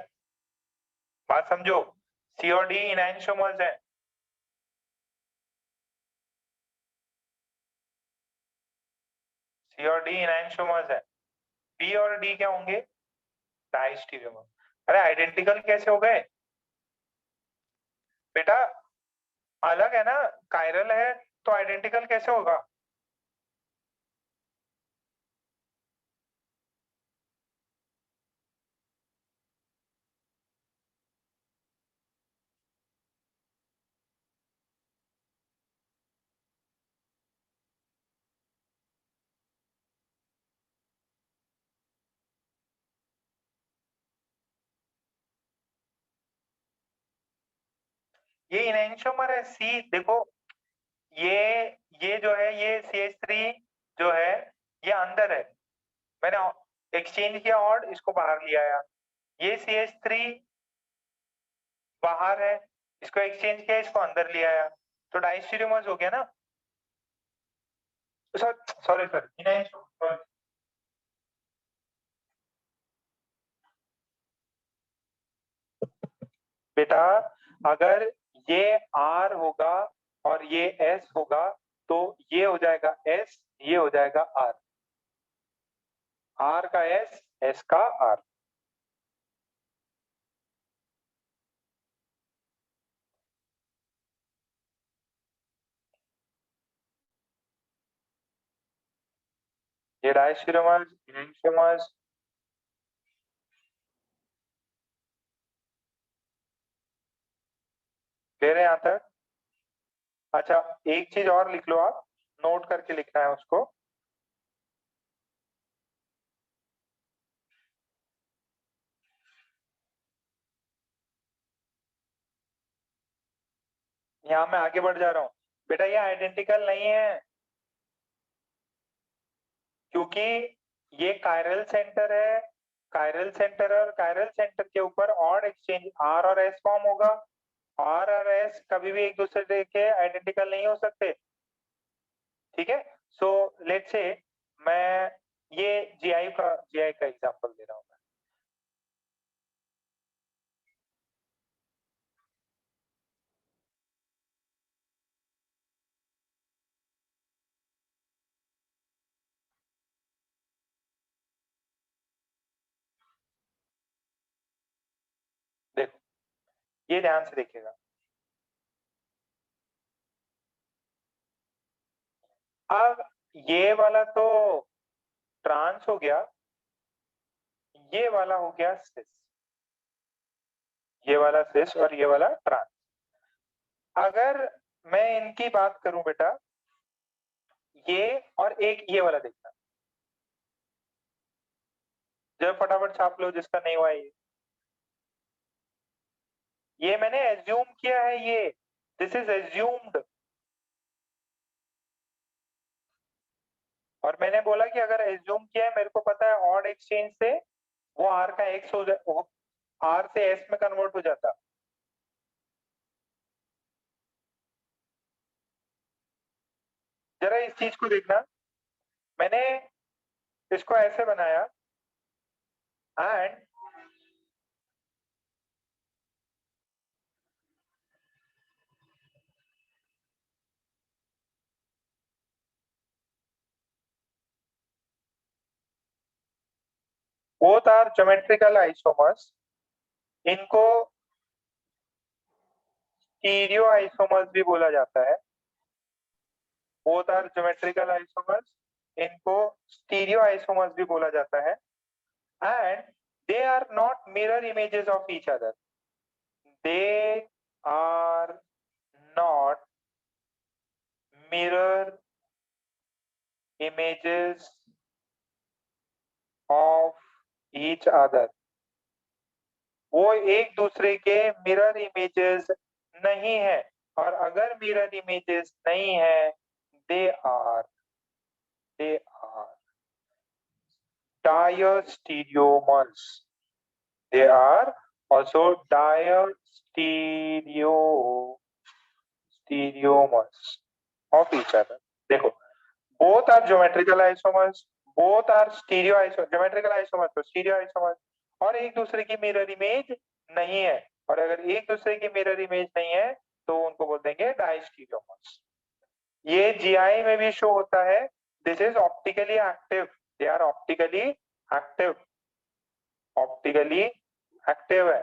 बात समझो, सी और डी इनएंशियोमर्स है। सी और डी इनएंशियोमर्स है, बी और डी क्या होंगे, डाइस्टीरियोमर। अरे आइडेंटिकल कैसे हो गए बेटा, अलग है ना, कायरल है तो आइडेंटिकल कैसे होगा? ये इनैंशियोमर है सी, देखो ये जो है ये CH3 जो है ये अंदर है, मैंने एक्सचेंज किया और इसको बाहर ले आया, ये CH3 बाहर है, इसको एक्सचेंज किया, इसको अंदर ले आया, तो डाइस्टेरियोमर्स हो गया ना। सॉरी सर, इनैंशियोमर, बेटा अगर ये R होगा और ये S होगा तो ये हो जाएगा S, ये हो जाएगा R, R का S, S का R। ये डाइस्टेरियोमर्स, इनैंशियोमर्स, ले रहे हैं यहाँ तक। अच्छा एक चीज और लिख लो, आप नोट करके लिखना है उसको, यहाँ मैं आगे बढ़ जा रहा हूँ बेटा, ये आइडेंटिकल नहीं है क्योंकि ये कायरल सेंटर है, कायरल सेंटर और कायरल सेंटर के ऊपर ऑड एक्सचेंज R और S फॉर्म होगा, R और S कभी भी एक दूसरे के आइडेंटिकल नहीं हो सकते, ठीक है। सो लेट्स से मैं ये GI का एग्जांपल दे रहा हूँ। देखो ये ध्यान से देखिएगा, अब ये वाला तो ट्रांस हो गया, ये वाला हो गया सिस, ये वाला सिस और ये वाला ट्रांस। अगर मैं इनकी बात करूं बेटा, ये और एक ये वाला देखना, जब फटाफट छाप लो जिसका नहीं हुआ है, ये मैंने एज्यूम किया है, ये दिस इज एज्यूम्ड, और मैंने बोला कि अगर एज्यूम किया है, मेरे को पता है ऑड एक्सचेंज से वो R का X हो जाए, R से S में कन्वर्ट हो जाता। जरा इस चीज को देखना, मैंने इसको ऐसे बनाया and both are geometrical isomers, इनको स्टीरियो आइसोमर्स भी बोला जाता है, बोथ आर ज्योमेट्रिकल आइसोमर्स, इनको स्टीरियो आइसोमर्स भी बोला जाता है, and they are not mirror images of each other, they are not mirror images of each other, वो एक दूसरे के मिरर इमेजेस नहीं है, और अगर मिरर इमेजेस नहीं है they are diastereomers, they are also diastereomers of each other। देखो both are geometrical isomers, both are stereo isomers, geometrical isomers तो stereo isomers, और एक दूसरे की मिरर इमेज नहीं है, और अगर एक दूसरे की मिरर इमेज नहीं है तो उनको बोल देंगे डाइस्टीरियोमर्स। ये GI में भी शो होता है, this is optically active, they are optically active, optically active है,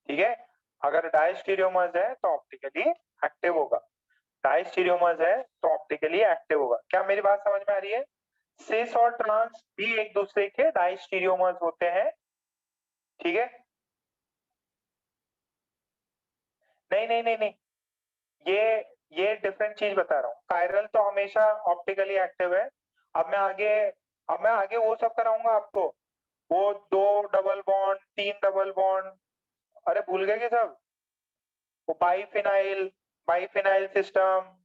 ठीक है। अगर डाइस्टीरियोमर्स है तो ऑप्टिकली एक्टिव होगा, डाइस्टीरियोमर्स है तो ऑप्टिकली एक्टिव होगा। क्या मेरी बात समझ में आ रही है? सिस और ट्रांस भी एक दूसरे के डाइस्टीरियोमर्स होते हैं, ठीक है। नहीं नहीं नहीं नहीं, ये डिफरेंट चीज बता रहा हूँ, कायरल तो हमेशा ऑप्टिकली एक्टिव है। अब मैं आगे वो सब कराऊंगा आपको, वो 2 डबल बॉन्ड, 3 डबल बॉन्ड, अरे भूल गए कि सब, वो बाइफिनाइल सिस्टम,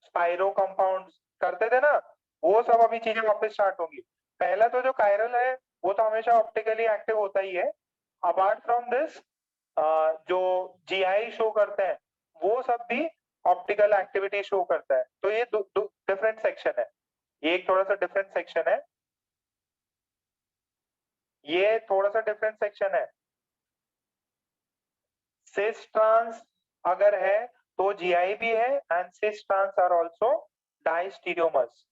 स्पाइरो कंपाउंड करते थे ना, वो सब अभी चीजें वापस स्टार्ट होंगी। पहला तो जो कायरल है वो तो हमेशा ऑप्टिकली एक्टिव होता ही है। अपार्ट फ्रॉम दिस जो जीआई शो करते हैं वो सब भी ऑप्टिकल एक्टिविटी शो करता है। तो ये डिफरेंट सेक्शन है, ये एक थोड़ा सा डिफरेंट सेक्शन है, ये थोड़ा सा डिफरेंट सेक्शन है। सिस ट्रांस अगर है तो जीआई भी है, and cis trans are also diastereomers.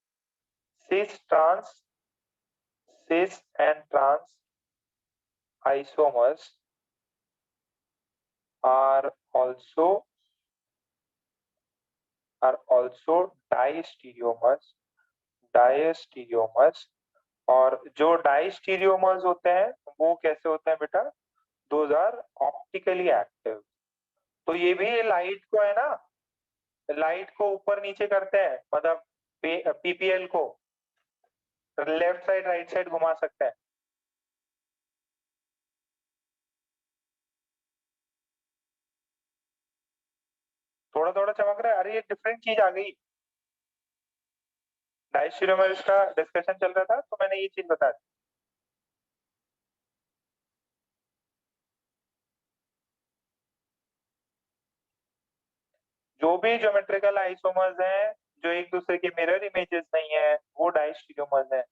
Cis trans, cis and trans isomers are also diastereomers। और जो डाइस्टीरियोमर्स होते हैं वो कैसे होते हैं बेटा, दोज आर ऑप्टिकली एक्टिव। तो ये भी लाइट को है ना, लाइट को ऊपर नीचे करते हैं, मतलब पीपीएल को लेफ्ट साइड राइट साइड घुमा सकते हैं। थोड़ा थोड़ा चमक रहा है, अरे ये डिफरेंट चीज आ गई। डाइस्टीरियोमर्स का डिस्कशन चल रहा था तो मैंने ये चीज बता दी। जो भी ज्योमेट्रिकल आइसोमर्स हैं जो एक दूसरे के मिरर इमेजेस नहीं है वो डाइस्टीरियोमर्स हैं।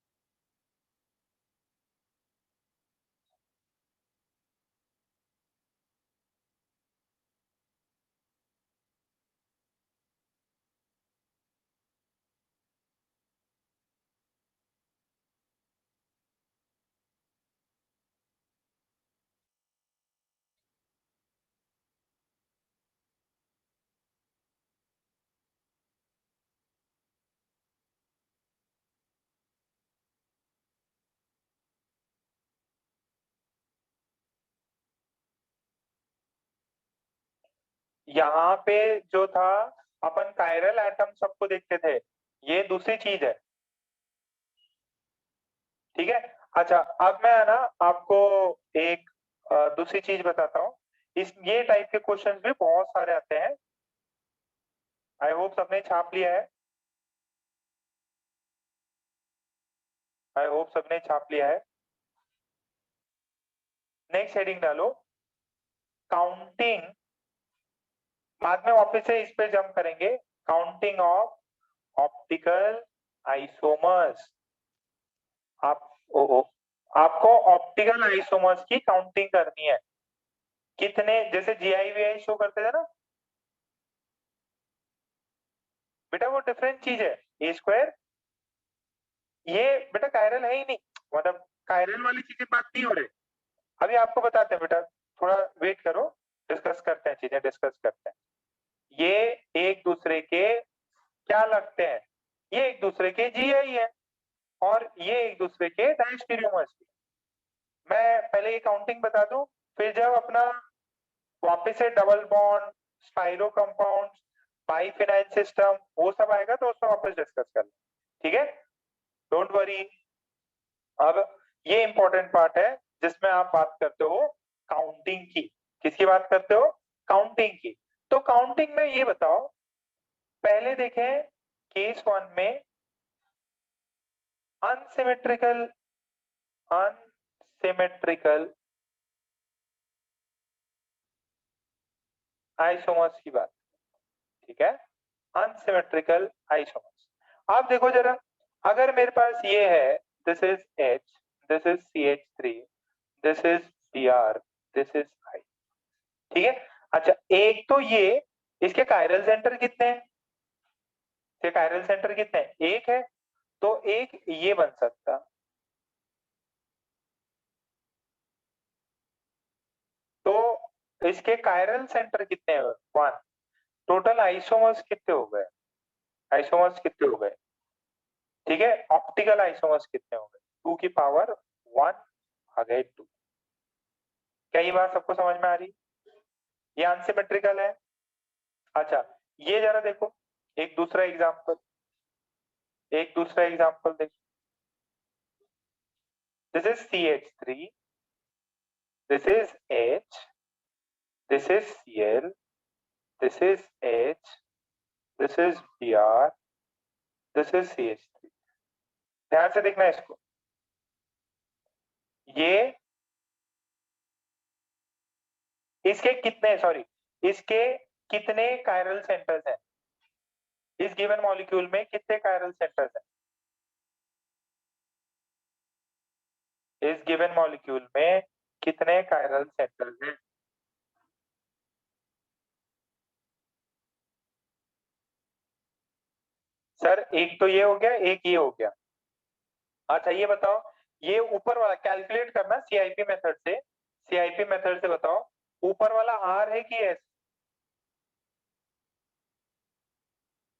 यहाँ पे जो था अपन कायरल एटम सबको देखते थे, ये दूसरी चीज है, ठीक है। अच्छा अब मैं है ना आपको एक दूसरी चीज बताता हूँ। इस ये टाइप के क्वेश्चंस भी बहुत सारे आते हैं, आई होप सबने छाप लिया है, आई होप सबने छाप लिया है। नेक्स्ट हेडिंग डालो, काउंटिंग, बाद में वापस से इस पे जंप करेंगे, काउंटिंग ऑफ ऑप्टिकल आइसोमर्स। आप आपको ऑप्टिकल आइसोमर्स की काउंटिंग करनी है, कितने, जैसे जीआईवीआई शो करते थे ना बेटा, वो डिफरेंट चीज है। ए स्क्वायर ये बेटा कायरल है ही नहीं, मतलब कायरल वाली चीजें बात नहीं हो रही। अभी आपको बताते हैं बेटा, थोड़ा वेट करो, डिस्कस करते हैं, चीजें डिस्कस करते हैं। ये एक दूसरे के क्या लगते हैं, ये एक दूसरे के जीआई है और ये एक दूसरे के डायस्टीरियोमर्स। मैं पहले ये काउंटिंग बता दूं, फिर जब अपना वापस से double bond, spiro compound, biphenyl system वो सब आएगा तो उसमें वापस डिस्कस कर लें, ठीक है, डोंट वरी। अब ये इंपॉर्टेंट पार्ट है जिसमें आप बात करते हो काउंटिंग की। किसकी बात करते हो, काउंटिंग की। तो काउंटिंग में ये बताओ, पहले देखें केस 1 में अनसिमेट्रिकल आइसोमर्स की बात, ठीक है, अनसिमेट्रिकल आइसोमर्स। आप देखो जरा, अगर मेरे पास ये है, this is H, this is CH3, this is Br, this is I, ठीक है। अच्छा एक तो ये, इसके कायरल सेंटर कितने हैं, इसके कायरल सेंटर कितने हैं, एक है, तो एक ये बन सकता, तो इसके कायरल सेंटर कितने हैं, 1। टोटल आइसोमर्स कितने हो गए, आइसोमर्स कितने हो गए, ठीक है, ऑप्टिकल आइसोमर्स कितने हो गए, 2 की पावर 1 आ गए 2। क्या ये बात सबको समझ में आ रही, ये अनसिमेट्रिकल है। अच्छा ये जरा देखो, एक दूसरा एग्जांपल देखो, This is CH3, this is H, this is Cl, this is H, this is Br, this is CH3. ध्यान से देखना इसको, ये इसके कितने कायरल सेंटर्स हैं? इस गिवन मॉलिक्यूल में कितने कायरल सेंटर्स हैं? इस गिवन मॉलिक्यूल में कितने कायरल सेंटर्स हैं? सर एक तो ये हो गया, एक ये हो गया। अच्छा ये बताओ, ये ऊपर वाला कैलकुलेट करना सीआईपी मेथड से, सीआईपी मेथड से बताओ ऊपर वाला आर है कि एस?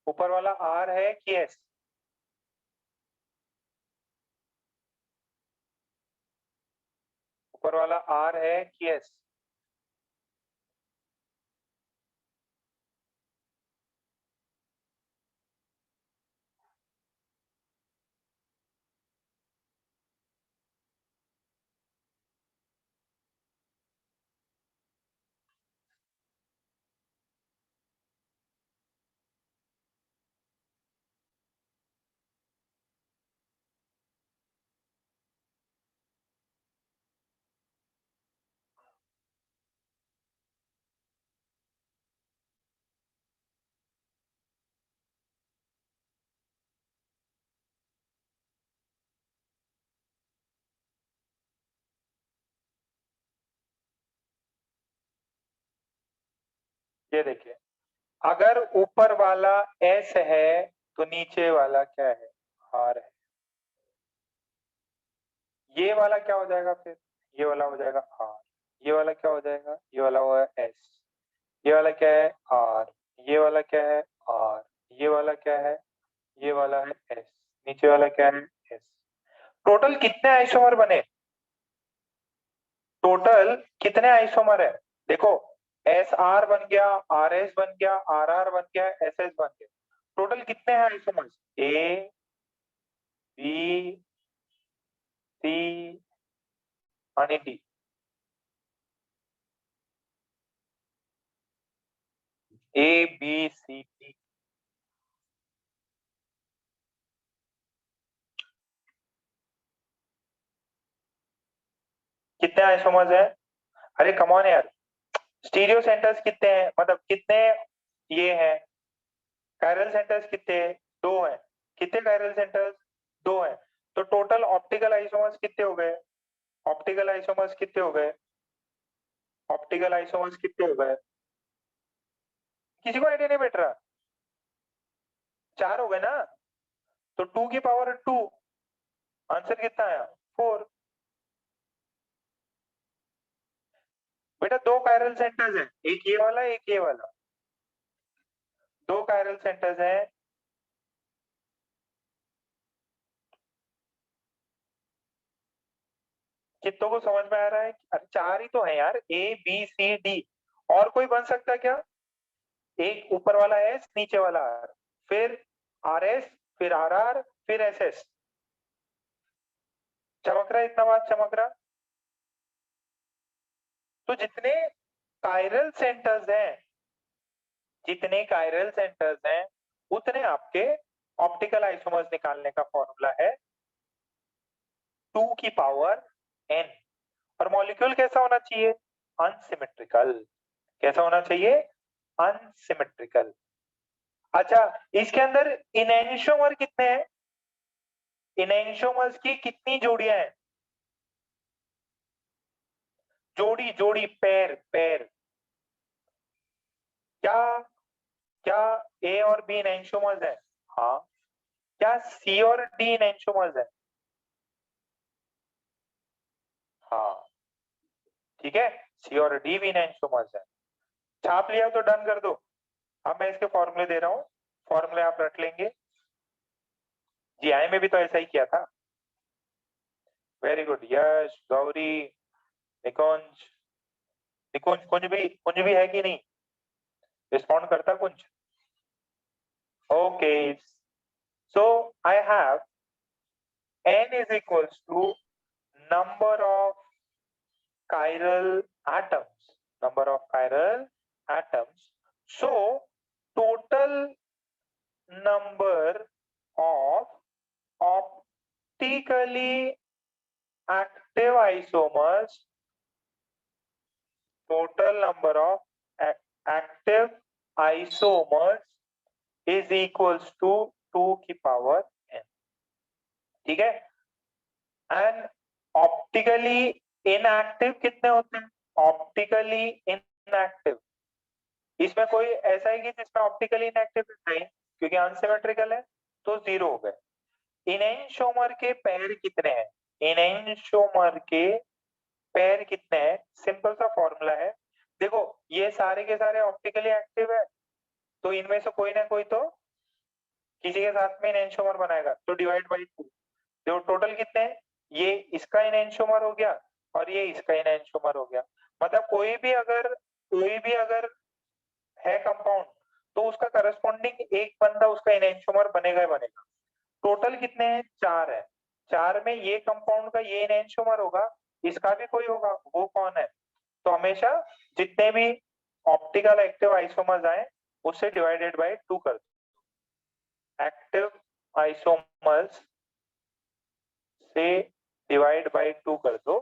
ऊपर वाला आर है कि एस? ऊपर वाला आर है कि एस? ये देखिए, अगर ऊपर वाला एस है तो नीचे वाला क्या है? आर है। ये वाला क्या हो जाएगा फिर? ये वाला हो जाएगा आर। ये वाला क्या हो जाएगा? ये वाला हुआ एस। ये वाला क्या है? आर। ये वाला क्या है? आर। ये वाला क्या है? ये वाला है एस। नीचे वाला क्या है? एस। टोटल कितने आइसोमर बने? टोटल कितने आइसोमर है? देखो, एस आर बन गया, आर एस बन गया, आर आर बन गया, एस एस बन गया। टोटल कितने हैं आइसोमर्स? ए, बी, सी आणि D. A B C D. कितने आइसोमर्स है? अरे कम ऑन यार, स्टीरियो सेंटर्स कितने हैं, मतलब कितने ये हैं? कायरल सेंटर्स कितने हैं? 2 हैं। कितने कायरल सेंटर्स? 2 हैं। तो टोटल ऑप्टिकल आइसोमर्स कितने हो गए? ऑप्टिकल आइसोमर्स कितने हो गए? ऑप्टिकल आइसोमर्स कितने हो गए? किसी को आइडिया नहीं बैठ रहा? 4 हो गए ना? तो 2 की पावर 2, आंसर कितना आया? 4। बेटा 2 कायरल सेंटर्स हैं, एक ये वाला एक ये वाला। 2 कायरल सेंटर्स हैं। कितनों को समझ में आ रहा है? अरे 4 ही तो है यार, ए बी सी डी। और कोई बन सकता है क्या? एक ऊपर वाला एस, नीचे वाला आर, फिर आर एस, फिर आर आर, फिर एस एस। चमक रहा है? इतना बात चमक रहा? तो जितने कायरल सेंटर्स हैं, जितने कायरल सेंटर्स हैं उतने आपके ऑप्टिकल आइसोमर्स निकालने का फॉर्मूला है 2 की पावर n। और मॉलिक्यूल कैसा होना चाहिए? अनसिमेट्रिकल। कैसा होना चाहिए? अनसिमेट्रिकल। अच्छा, इसके अंदर इनैंशियोमर कितने हैं? इनैंशियोमर्स की कितनी जोड़ियां हैं? जोड़ी जोड़ी, पैर पैर। क्या क्या ए और बी इनैंशियोमर्स है? हाँ। क्या सी और डी इनैंशियोमर्स है? हाँ। ठीक है, सी और डी भी इनैंशियोमर्स है। छाप लिया तो डन कर दो। अब मैं इसके फॉर्मूले दे रहा हूँ, फॉर्मूले आप रख लेंगे। जीआई में भी तो ऐसा ही किया था। Very good, Yash, Gauri, Nikunj. निकुंज, कुंज भी है कि नहीं? रिस्पॉन्ड करता Kunj? Okay, so I have n is equals to number of chiral atoms. So total number of optically active isomers, is equals to 2 की पावर n. ठीक है. एंड ऑप्टिकली इनएक्टिव कितने होते हैं? ऑप्टिकली इनएक्टिव इसमें कोई ऐसा है कि जिसमें ऑप्टिकली इनएक्टिव नहीं, क्योंकि अनसिमेट्रिकल है तो 0 हो गए. इनएंशोमर के पैर कितने हैं? इनएंशोमर के पैर कितने हैं? सिंपल सा फॉर्मूला है. देखो ये सारे के सारे ऑप्टिकली एक्टिव है, तो इनमें से कोई ना कोई तो किसी के साथ में इनएंशोमर बनाएगा, तो डिवाइड बाई 2. देखो टोटल कितने हैं? ये इसका इनएंशोमर हो गया और ये इसका इनएंशोमर हो गया. मतलब कोई भी अगर है कंपाउंड तो उसका करस्पॉन्डिंग एक बंदा उसका इनएंशोमर बनेगा ही बनेगा. टोटल कितने हैं? 4 है. 4 में ये कंपाउंड का ये इनएंशोमर होगा, इसका भी कोई होगा, वो कौन है? तो हमेशा जितने भी ऑप्टिकल एक्टिव आइसोमर्स आए उससे डिवाइडेड बाय 2 कर दो. एक्टिव आइसोमर्स से डिवाइड बाय 2 कर दो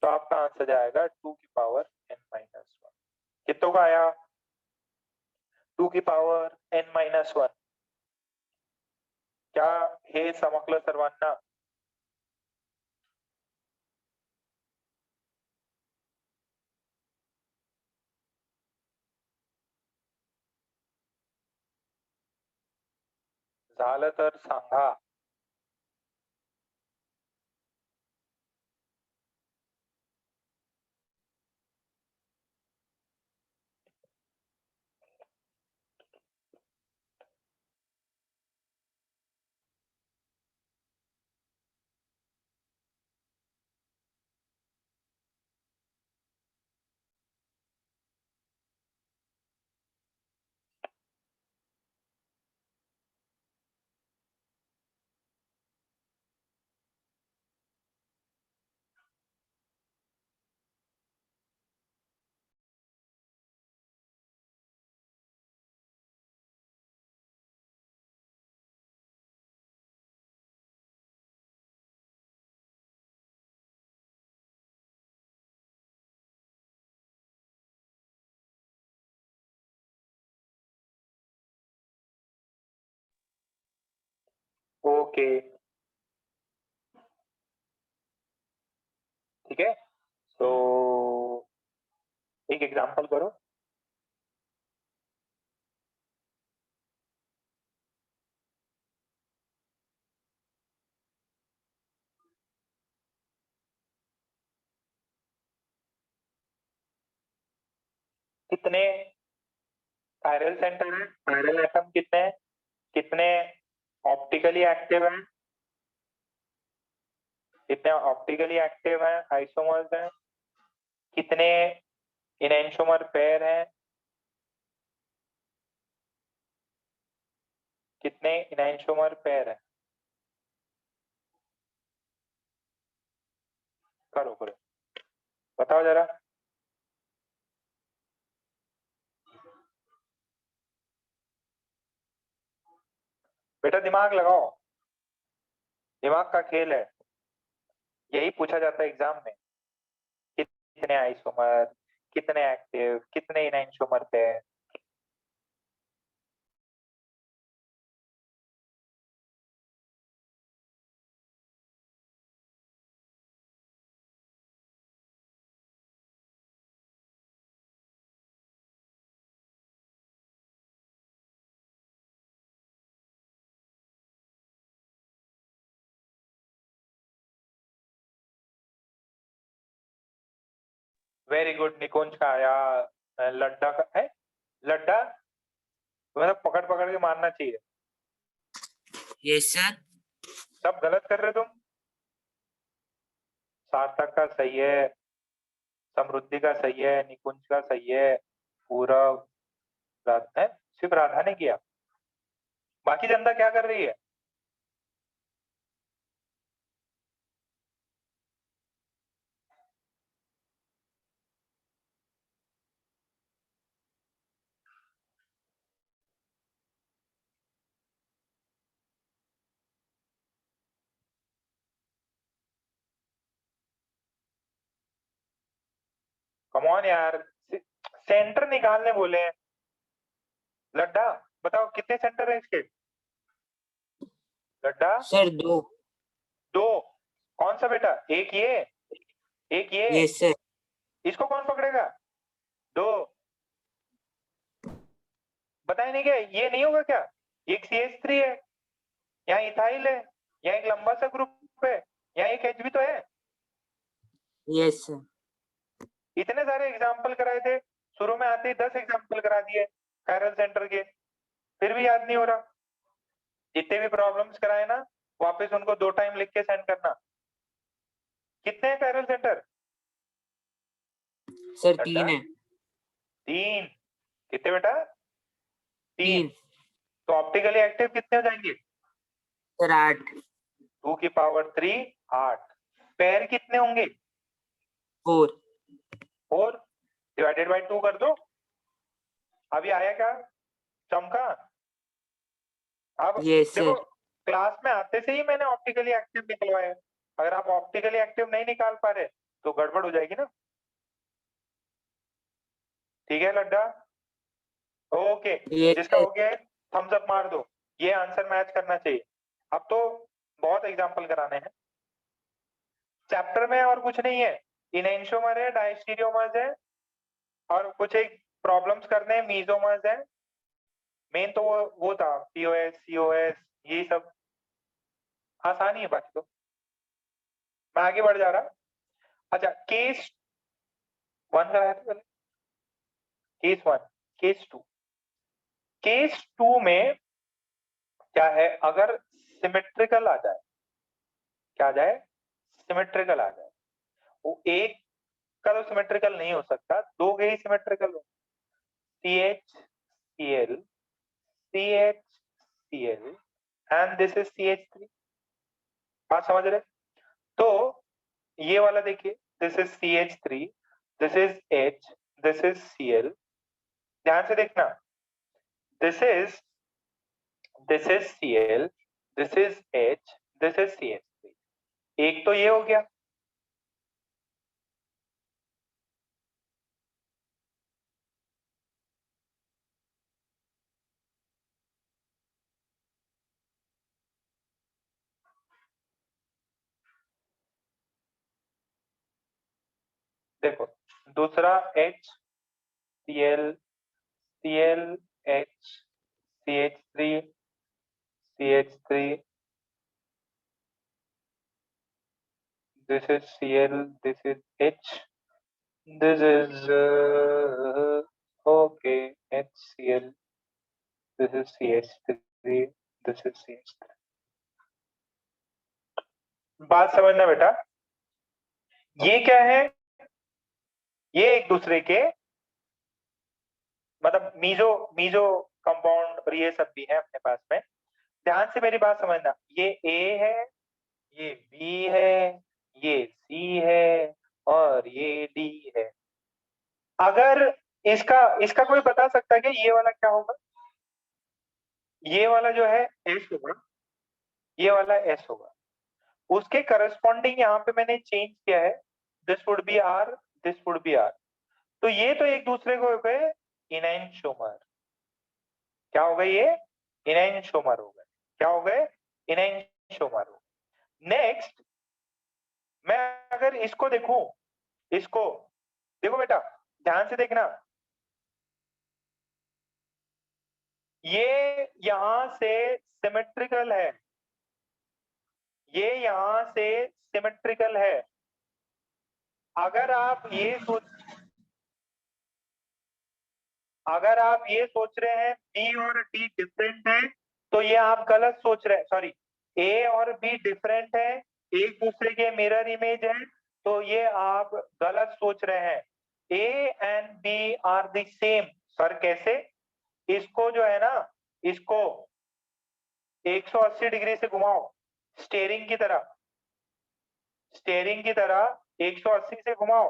तो आपका आंसर जाएगा 2 की पावर n-1. कितनों का आया? 2 की पावर n-1. क्या हे समकल सर्वांना? झालं तर सांगा. ओके ठीक है. तो एक एग्जांपल करो. कितने कायरल सेंटर है? कायरल एटम कितने हैं? कितने ऑप्टिकली एक्टिव हैं? कितने ऑप्टिकली एक्टिव हैं आइसोमर्स हैं? कितने इनएंशोमर पेयर हैं? कितने इनएंशोमर पेयर हैं? करो करो बताओ जरा. बेटा दिमाग लगाओ, दिमाग का खेल है, यही पूछा जाता है एग्जाम में. कितने आइसोमर, कितने एक्टिव, कितने enantiomer pair. Very good. Nikunj का आया. लड्डा का है. लड्डा मतलब पकड़ पकड़ के मारना चाहिए. Yes sir. सब गलत कर रहे तुम. सार्थक का सही है, समृद्धि का सही है, निकुंज का सही है, पूरब है, सिर्फ राधा ने किया. बाकी जनता क्या कर रही है? कम ऑन यार, सेंटर निकालने बोले हैं। लड्डा बताओ कितने सेंटर है इसके? लड्डा सर 2। दो। कौन सा बेटा? एक ये, एक ये। Yes sir. इसको कौन पकड़ेगा? दो। बताए नहीं क्या ये नहीं होगा क्या? एक CH3 है, यहाँ इथाइल है, यहाँ एक लंबा सा ग्रुप है, यहाँ एक H भी तो है। Yes sir. इतने सारे एग्जाम्पल कराए थे, शुरू में आते ही 10 एग्जाम्पल करा दिए कायरल सेंटर के, फिर भी याद नहीं हो रहा। जितने भी प्रॉब्लम्स कराए ना, वापस उनको 2 टाइम लिख के सेंड करना। कितने हैं कायरल सेंटर? सर 3 है। 3। कितने बेटा? 3। 3 तो ऑप्टिकली एक्टिव कितने हो जाएंगे? सर 8। 2 की पावर 3 8। पैर कितने होंगे? 4 4 डिवाइडेड बाय 2 कर दो। अभी आया क्या? चमका? अब यस देखो, सर। क्लास में आते से ही मैंने ऑप्टिकली एक्टिव निकलवाया। अगर आप ऑप्टिकली एक्टिव नहीं निकाल पा रहे तो गड़बड़ हो जाएगी ना। ठीक है लड्डा? ओके, यस जिसका सर। हो गया है थम्स अप मार दो। ये आंसर मैच करना चाहिए। अब तो बहुत एग्जांपल कराने हैं चैप्टर में, और कुछ नहीं है। इनएंशियोमर है, डायस्टीरियोमर्स है, और कुछ एक प्रॉब्लम्स करने हैं, मीजोमर्स है। मेन तो वो था POS COS, ये सब आसानी है। बाकी तो मैं आगे बढ़ जा रहा। अच्छा, केस 1 कराया था पहले, केस 1, केस 2। केस 2 में क्या है? अगर सिमेट्रिकल आ जाए, क्या आ जाए? सिमेट्रिकल आ जाए। वो एक का तो सिमेट्रिकल नहीं हो सकता, 2 के ही सिमेट्रिकल हो। CHCl CHCl and this is CH3। बात समझ रहे? तो ये वाला देखिए, this is CH3, this is H, this is Cl। ध्यान से देखना, this is Cl, this is H, this is CH3। एक तो ये हो गया। देखो, दूसरा H Cl Cl H CH3 CH3, this is Cl, this is H, this is okay HCl, this is CH3, this is CH3। बात समझना बेटा, ये क्या है? ये एक दूसरे के मतलब मीजो कंपाउंड और ये सब भी है अपने पास में। ध्यान से मेरी बात समझना, ये A है, ये B है, ये C है, और ये D है। अगर इसका कोई बता सकता है कि ये वाला क्या होगा? ये वाला जो है S होगा, ये वाला S होगा। उसके करस्पॉन्डिंग यहाँ पे मैंने चेंज किया है, this would be R, this would be R। तो ये तो एक दूसरे को हो गए इनैंशियोमर। क्या हो गए ये? इनैंशियोमर हो गए। क्या हो गए? इनैंशियोमर हो। नेक्स्ट, मैं अगर इसको देखूं, इसको देखो बेटा, ध्यान से देखना, ये यहां से सिमेट्रिकल है, ये यहां से सिमेट्रिकल है। अगर आप ये सोच रहे हैं B और D डिफरेंट है, तो ये आप गलत सोच रहे हैं। सॉरी, A और B डिफरेंट है, एक दूसरे के मिरर इमेज है, तो ये आप गलत सोच रहे हैं। A and B are the same. Sir कैसे? इसको जो है ना, इसको 180 डिग्री से घुमाओ, स्टेयरिंग की तरह, स्टेयरिंग की तरह 180 से घुमाओ।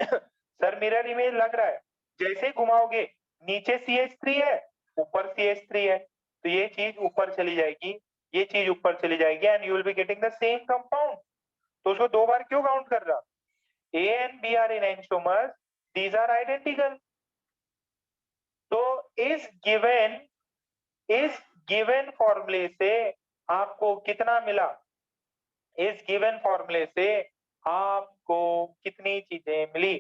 सर मिरर इमेज लग रहा है, जैसे ही घुमाओगे नीचे CH3 है, ऊपर CH3 है, तो ये चीज ऊपर चली जाएगी, ये चीज ऊपर चली जाएगी, and you will be getting the same compound. तो उसको 2 बार क्यों काउंट कर रहा? A and B are enantiomers, these are identical. तो इस गिवन फॉर्मूले से आपको कितना मिला? इस गिवन फॉर्मूले से आपको कितनी चीजें मिली?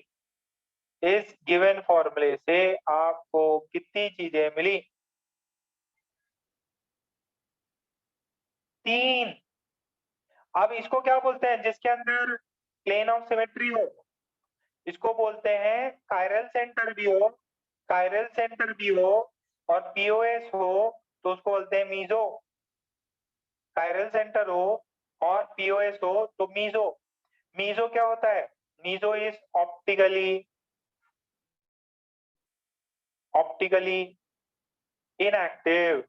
इस गिवन फॉर्मूले से आपको कितनी चीजें मिली? 3। अब इसको क्या बोलते हैं? जिसके अंदर प्लेन ऑफ सिमेट्री हो, इसको बोलते हैं कायरल सेंटर भी हो, कायरल सेंटर भी हो और पीओएस हो तो उसको बोलते हैं मीजो। कायरल सेंटर हो और पीओएस हो तो मीजो। मीजो क्या होता है? Meso is optically inactive.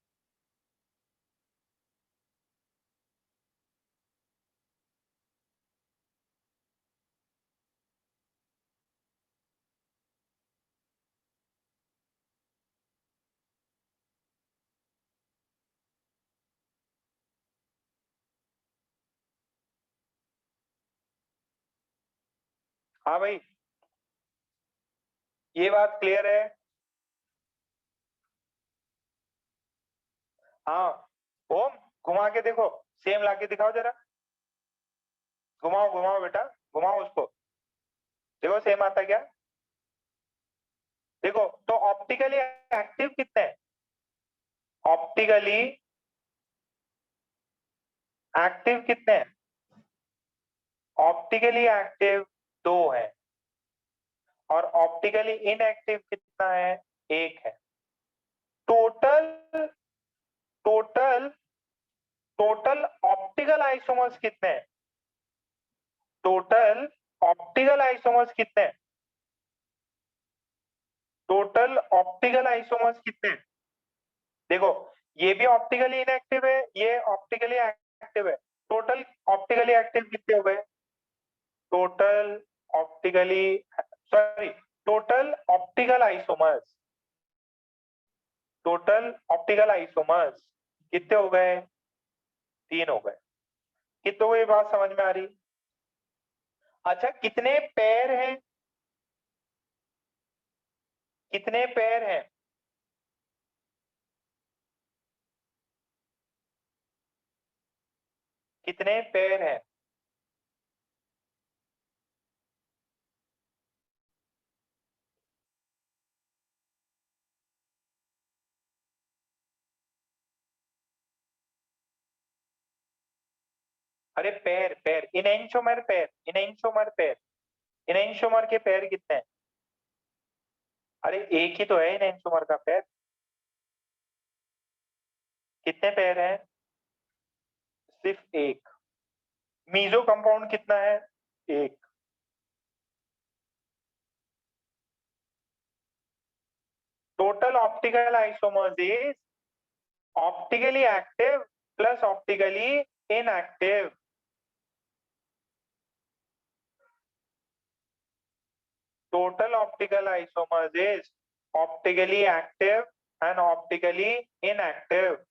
हाँ भाई, ये बात क्लियर है? हाँ ओम, घुमा के देखो, सेम लाके दिखाओ जरा, घुमाओ घुमाओ बेटा, घुमाओ उसको, देखो सेम आता क्या? देखो तो ऑप्टिकली एक्टिव कितने हैं? ऑप्टिकली एक्टिव कितने हैं? ऑप्टिकली एक्टिव 2 है और ऑप्टिकली इनएक्टिव कितना है? 1 है। Total total total optical isomers कितने हैं? टोटल ऑप्टिकल आइसोमर्स कितने हैं? टोटल ऑप्टिकल आइसोमर्स कितने हैं? देखो ये भी ऑप्टिकली इनएक्टिव है, ये ऑप्टिकली एक्टिव है। टोटल ऑप्टिकली एक्टिव कितने हो गए? Total optically sorry total optical isomers, total optical isomers कितने हो गए? 3 हो गए। कितनों को ये बात समझ में आ रही? अच्छा कितने पेयर हैं? कितने पेयर हैं? कितने पेयर हैं? अरे पेयर पेयर, इनएंशोमर पेयर, इनएंशोमर पेयर, इनएंशोमर के पेयर कितने हैं? अरे एक ही तो है इनएंशोमर का पेयर। कितने पेयर हैं? सिर्फ एक। मीजो कंपाउंड कितना है? 1। Total optical isomers is optically active plus optically inactive. Total optical isomers is optically active and optically inactive.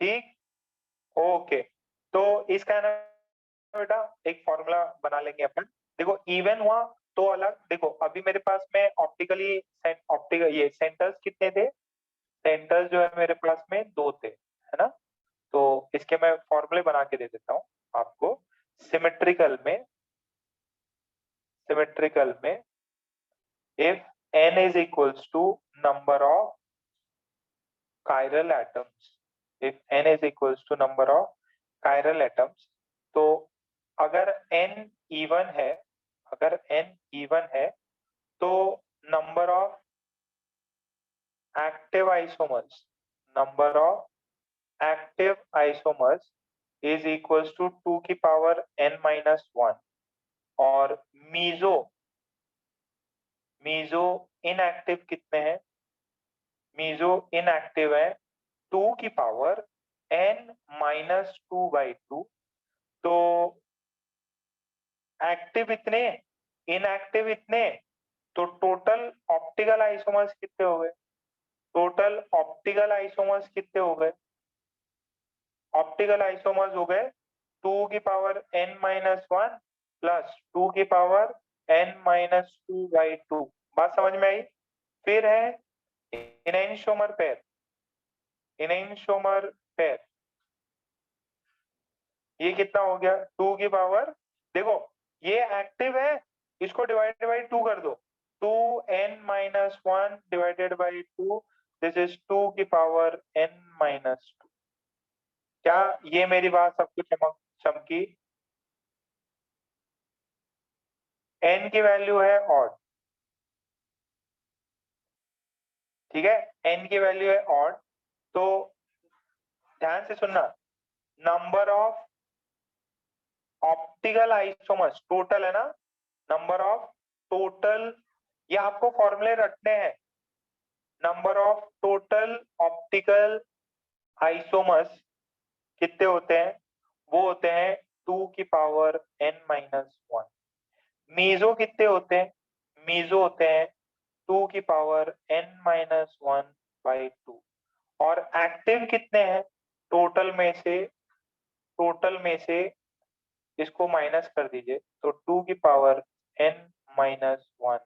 ठीक, ओके। तो इसका है ना बेटा एक फॉर्मूला बना लेंगे अपन। देखो इवन हुआ तो अलग, देखो अभी मेरे पास में ऑप्टिकली ऑप्टिकल ये सेंटर्स कितने थे? सेंटर्स जो है मेरे पास में 2 थे, है ना? तो इसके मैं फॉर्मूले बना के दे देता हूँ आपको। सिमेट्रिकल में if n is equals to number of chiral atoms, if n is equals to number of chiral atoms, तो अगर n even है, अगर n even है तो number of active isomers, number of active isomers is equals to 2 की power n minus 1 और meso inactive कितने हैं? मीजो इनएक्टिव है 2 की पावर n माइनस 2/2। तो एक्टिव इतने, इनएक्टिव इतने, तो टोटल ऑप्टिकल आइसोमर्स कितने हो गए? टोटल ऑप्टिकल आइसोमर्स कितने हो गए? ऑप्टिकल आइसोमर्स हो गए 2 की पावर n माइनस 1 प्लस 2 की पावर n माइनस 2/2। बात समझ में आई? फिर है इनैनशोमर पेयर। इनैनशोमर पेयर ये कितना हो गया? 2 की पावर, देखो ये एक्टिव है, इसको डिवाइडेड बाई 2 कर दो, 2n minus 1 divided by 2, this is 2 की पावर n माइनस 2। क्या ये मेरी बात सबको चमकी? n की वैल्यू है ऑड, ठीक है, n की वैल्यू है ऑड। तो ध्यान से सुनना, number of optical isomers total है ना, नंबर ऑफ टोटल, ये आपको फॉर्मूले रखने हैं। Number of total optical isomers कितने होते हैं? वो होते हैं 2 की पावर n माइनस 1। मीजो कितने होते हैं? मीजो होते हैं 2 की पावर n माइनस 1/2। और एक्टिव कितने हैं? टोटल में से इसको माइनस कर दीजिए, तो 2 की पावर n माइनस 1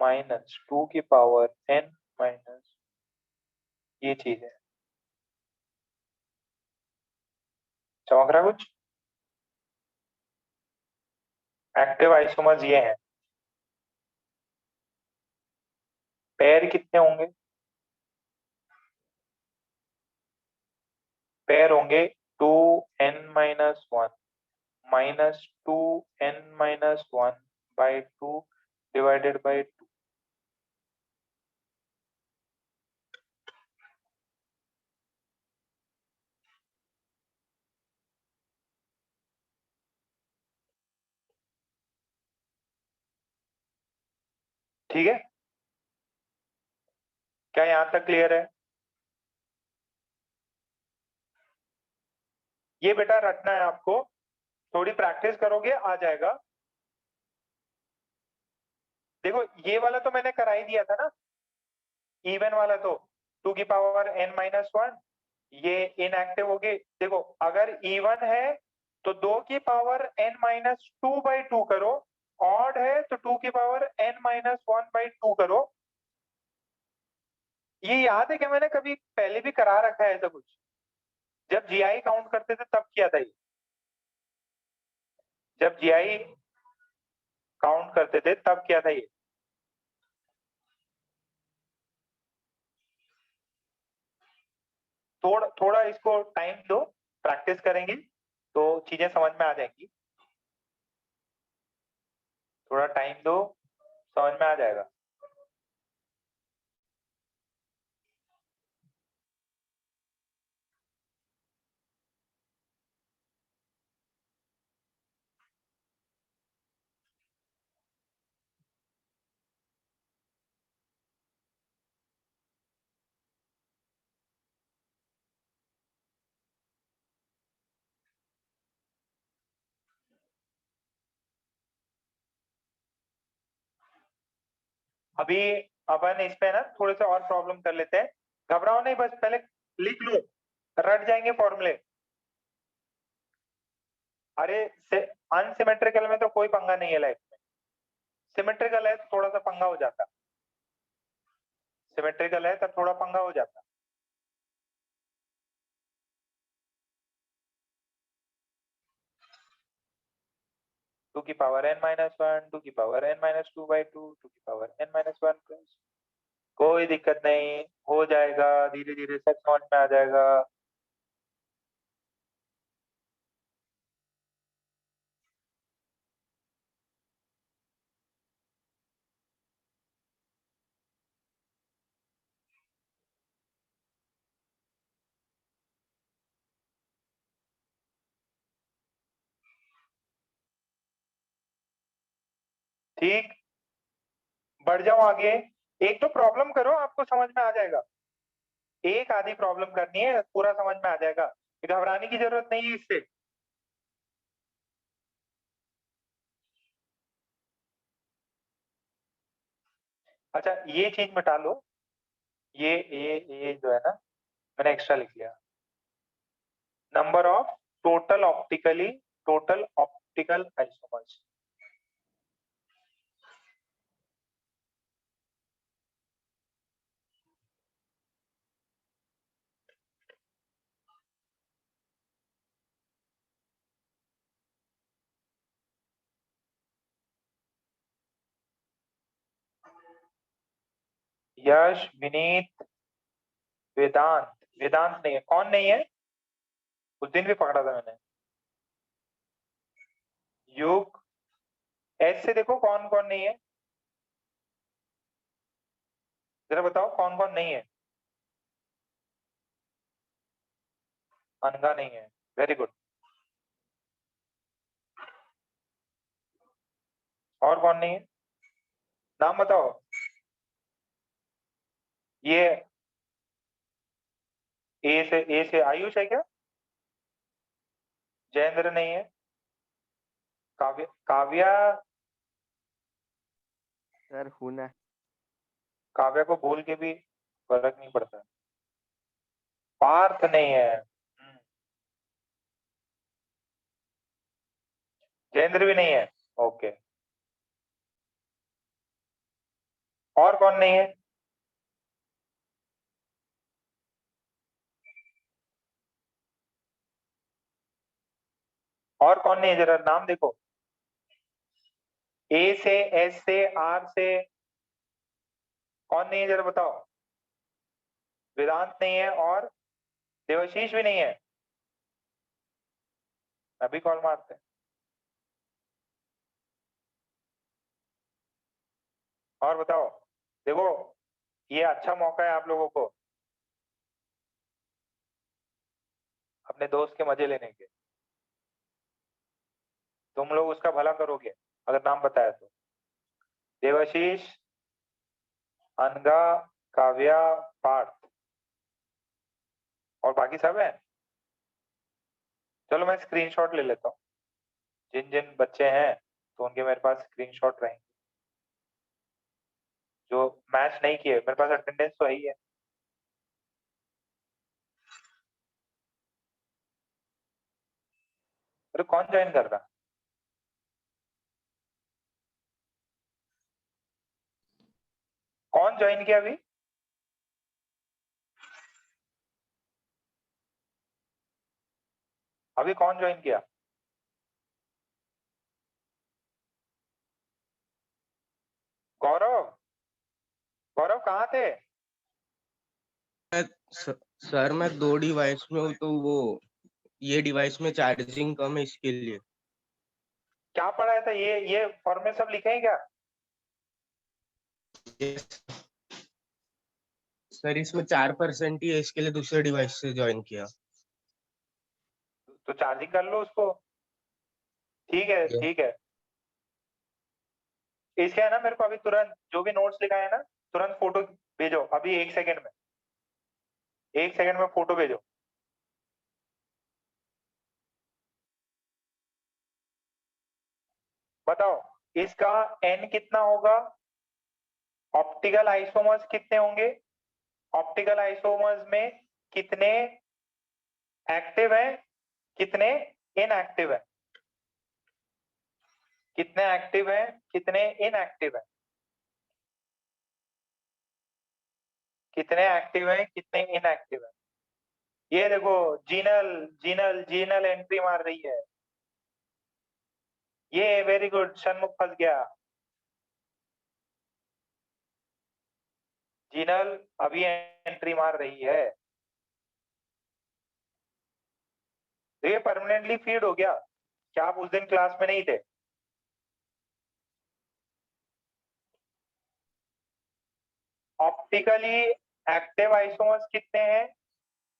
माइनस 2 की पावर n माइनस, ये चीज है। चमक रहा कुछ? एक्टिव आइसोमर्स ये हैं। पेयर कितने होंगे? पेयर होंगे 2n minus 1 minus 2n minus 1/2 divided by 2। ठीक है, क्या यहां तक क्लियर है? ये बेटा रखना है आपको, थोड़ी प्रैक्टिस करोगे आ जाएगा। देखो ये वाला तो मैंने करा ही दिया था ना, इवन वाला तो 2 की पावर n माइनस 1, ये इनएक्टिव हो गई। देखो अगर इवन है तो 2 की पावर n माइनस 2/2 करो, ऑड है तो 2 की पावर n माइनस 1/2 करो। ये याद है कि मैंने कभी पहले भी करा रखा है ऐसा कुछ, जब जीआई काउंट करते थे तब किया था ये। जब जीआई काउंट करते थे तब किया था ये। थोड़ा थोड़ा इसको टाइम दो, प्रैक्टिस करेंगे तो चीजें समझ में आ जाएंगी। थोड़ा टाइम दो, समझ में आ जाएगा। अभी अपन इस पे ना थोड़े से और प्रॉब्लम कर लेते हैं, घबराओ नहीं, बस पहले लिख लो, रट जाएंगे फॉर्मूले। अरे अनसिमेट्रिकल में तो कोई पंगा नहीं है लाइफ में, सिमेट्रिकल है तो थोड़ा सा पंगा हो जाता, सिमेट्रिकल है तो थोड़ा पंगा हो जाता। टू की पावर n माइनस 1, 2 की पावर n माइनस 2/2, 2 की पावर n माइनस 1 प्लस, कोई दिक्कत नहीं, हो जाएगा, धीरे धीरे सब समझ में आ जाएगा। ठीक, बढ़ जाओ आगे। एक तो प्रॉब्लम करो, आपको समझ में आ जाएगा। एक आधी प्रॉब्लम करनी है, पूरा समझ में आ जाएगा, घबराने की जरूरत नहीं है इससे। अच्छा ये चीज मिटा लो, ये जो है ना, मैंने एक्स्ट्रा लिख लिया। Number of total optical isomers. Yash, Vineet, Vedant. Vedant नहीं है, कौन नहीं है? उस दिन भी पकड़ा था मैंने। युग, एस से देखो कौन कौन नहीं है, जरा बताओ कौन कौन नहीं है। अनगा नहीं है, वेरी गुड। और कौन नहीं है, नाम बताओ। ये ए से आयुष है क्या? जयेंद्र नहीं है। काव्या, काव्या, सर होना। काव्या को बोल के भी फर्क नहीं पड़ता। पार्थ नहीं है। जयेंद्र भी नहीं है। ओके, और कौन नहीं है? और कौन नहीं है, जरा नाम देखो। ए से, एस से, आर से कौन नहीं है, जरा बताओ। वेदांत नहीं है और देवाशीष भी नहीं है। अभी कॉल मारते हैं। और बताओ, देखो ये अच्छा मौका है आप लोगों को अपने दोस्त के मजे लेने के। तुम लोग उसका भला करोगे अगर नाम बताया तो। देवाशीष, अनगा, काव्या, पार्थ, और बाकी सब है। चलो मैं स्क्रीनशॉट ले लेता हूँ, जिन जिन बच्चे हैं तो उनके मेरे पास स्क्रीनशॉट रहेंगे। जो मैच नहीं किए, मेरे पास अटेंडेंस तो है ही है। अरे कौन ज्वाइन कर रहा? कौन ज्वाइन किया अभी? अभी कौन ज्वाइन किया? गौरव, गौरव कहाँ थे? सर मैं 2 डिवाइस में हूँ, तो वो ये डिवाइस में चार्जिंग कम है, इसके लिए। क्या पढ़ाया था? ये फॉर्म में सब लिखे हैं क्या? सर इसमें 4% ही है, इसके लिए दूसरे डिवाइस से ज्वाइन किया। तो चार्जिंग कर लो उसको। ठीक है ठीक है। इसके है ना, मेरे को अभी तुरंत जो भी नोट्स लिखा है ना, तुरंत फोटो भेजो अभी, 1 सेकंड में, 1 सेकंड में फोटो भेजो। बताओ इसका एन कितना होगा? ऑप्टिकल आइसोमर्स कितने होंगे? ऑप्टिकल आइसोमर्स में कितने एक्टिव है, कितने इनएक्टिव है? कितने एक्टिव है, कितने इनएक्टिव है? कितने एक्टिव है, कितने इनएक्टिव है? ये देखो, जीनल, जीनल एंट्री मार रही है। ये वेरी गुड, सन्मुख फंस गया। जीनल अभी एंट्री मार रही है। तो ये परमानेंटली फीड हो गया। क्या आप उस दिन क्लास में नहीं थे? ऑप्टिकली एक्टिव आइसोमर्स कितने हैं,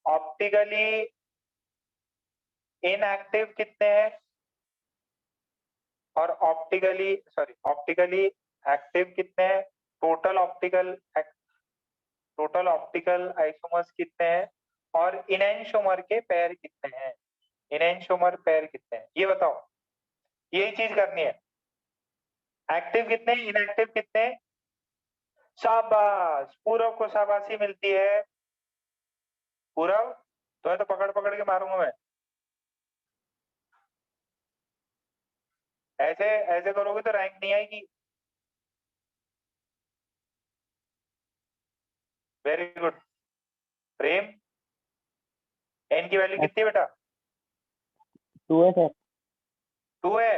ऑप्टिकली इनएक्टिव कितने हैं? और ऑप्टिकली एक्टिव कितने हैं, टोटल ऑप्टिकल आइसोमर्स कितने हैं, और इनैंशोमर के पेयर कितने हैं, इनैंशोमर पेयर कितने हैं, ये बताओ। यही चीज करनी है। एक्टिव कितने, इनएक्टिव कितने। शाबाश, पूरब को शाबाशी मिलती है। पूरब, तुम्हें तो पकड़ पकड़ के मारूंगा मैं। ऐसे ऐसे करोगे तो रैंक नहीं आएगी। Very good. प्रेम, एन की वैल्यू कितनी है बेटा। 2 है सर। 2 है।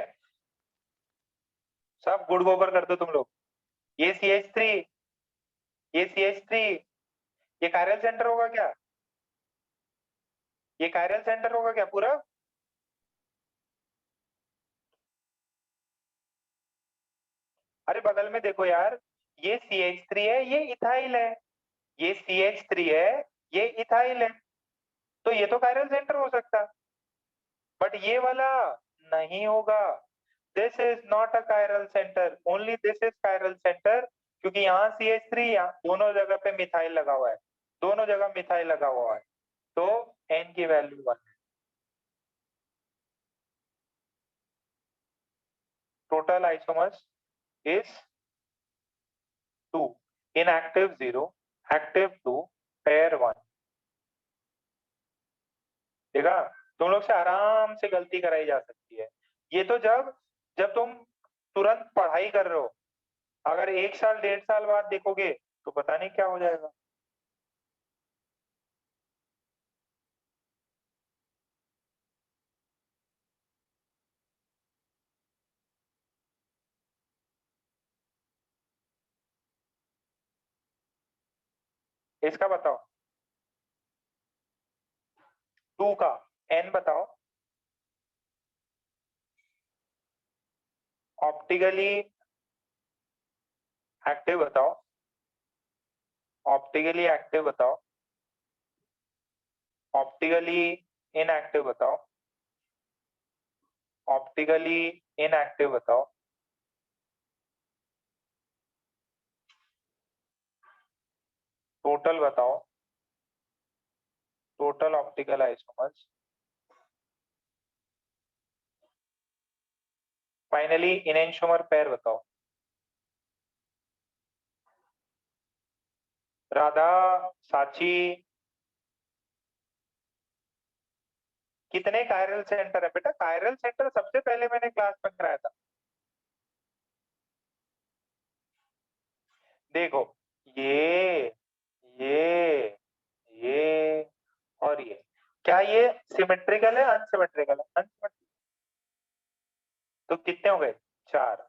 सब गुड़ गोबर कर दो तुम लोग। ये CH3, ये CH3, ये कायरल सेंटर होगा क्या, ये कायरल सेंटर होगा क्या पूरा। अरे बगल में देखो यार, ये CH3 है, ये इथाइल है, ये CH3 है, ये इथाइल है, तो ये तो कायरल सेंटर हो सकता, बट ये वाला नहीं होगा। This is not a chiral centre, only this is chiral centre, क्योंकि यहाँ CH3, यहाँ दोनों जगह पे मिथाइल लगा हुआ है, दोनों जगह मिथाइल लगा हुआ है, तो N की वैल्यू 1 है। Total isomers is 2, inactive 0, active 2, pair 1। देखा, तुम लोग से आराम से गलती कराई जा सकती है। ये तो जब जब तुम तुरंत पढ़ाई कर रहे हो, अगर 1 साल 1.5 साल बाद देखोगे तो पता नहीं क्या हो जाएगा। इसका बताओ, 2 का N बताओ। ऑप्टिकली एक्टिव बताओ, ऑप्टिकली एक्टिव बताओ, ऑप्टिकली इनएक्टिव बताओ, ऑप्टिकली इनएक्टिव बताओ, टोटल बताओ, total optical isomers, finally enantiomer pair बताओ। राधा, साची, कितने कायरल सेंटर है बेटा। कायरल सेंटर सबसे पहले मैंने क्लास में कराया था। देखो, ये ये ये और ये, क्या ये सिमेट्रिकल है, अनसिमेट्रिकल है, अनसिमेट्रिकल। तो कितने हो गए, 4।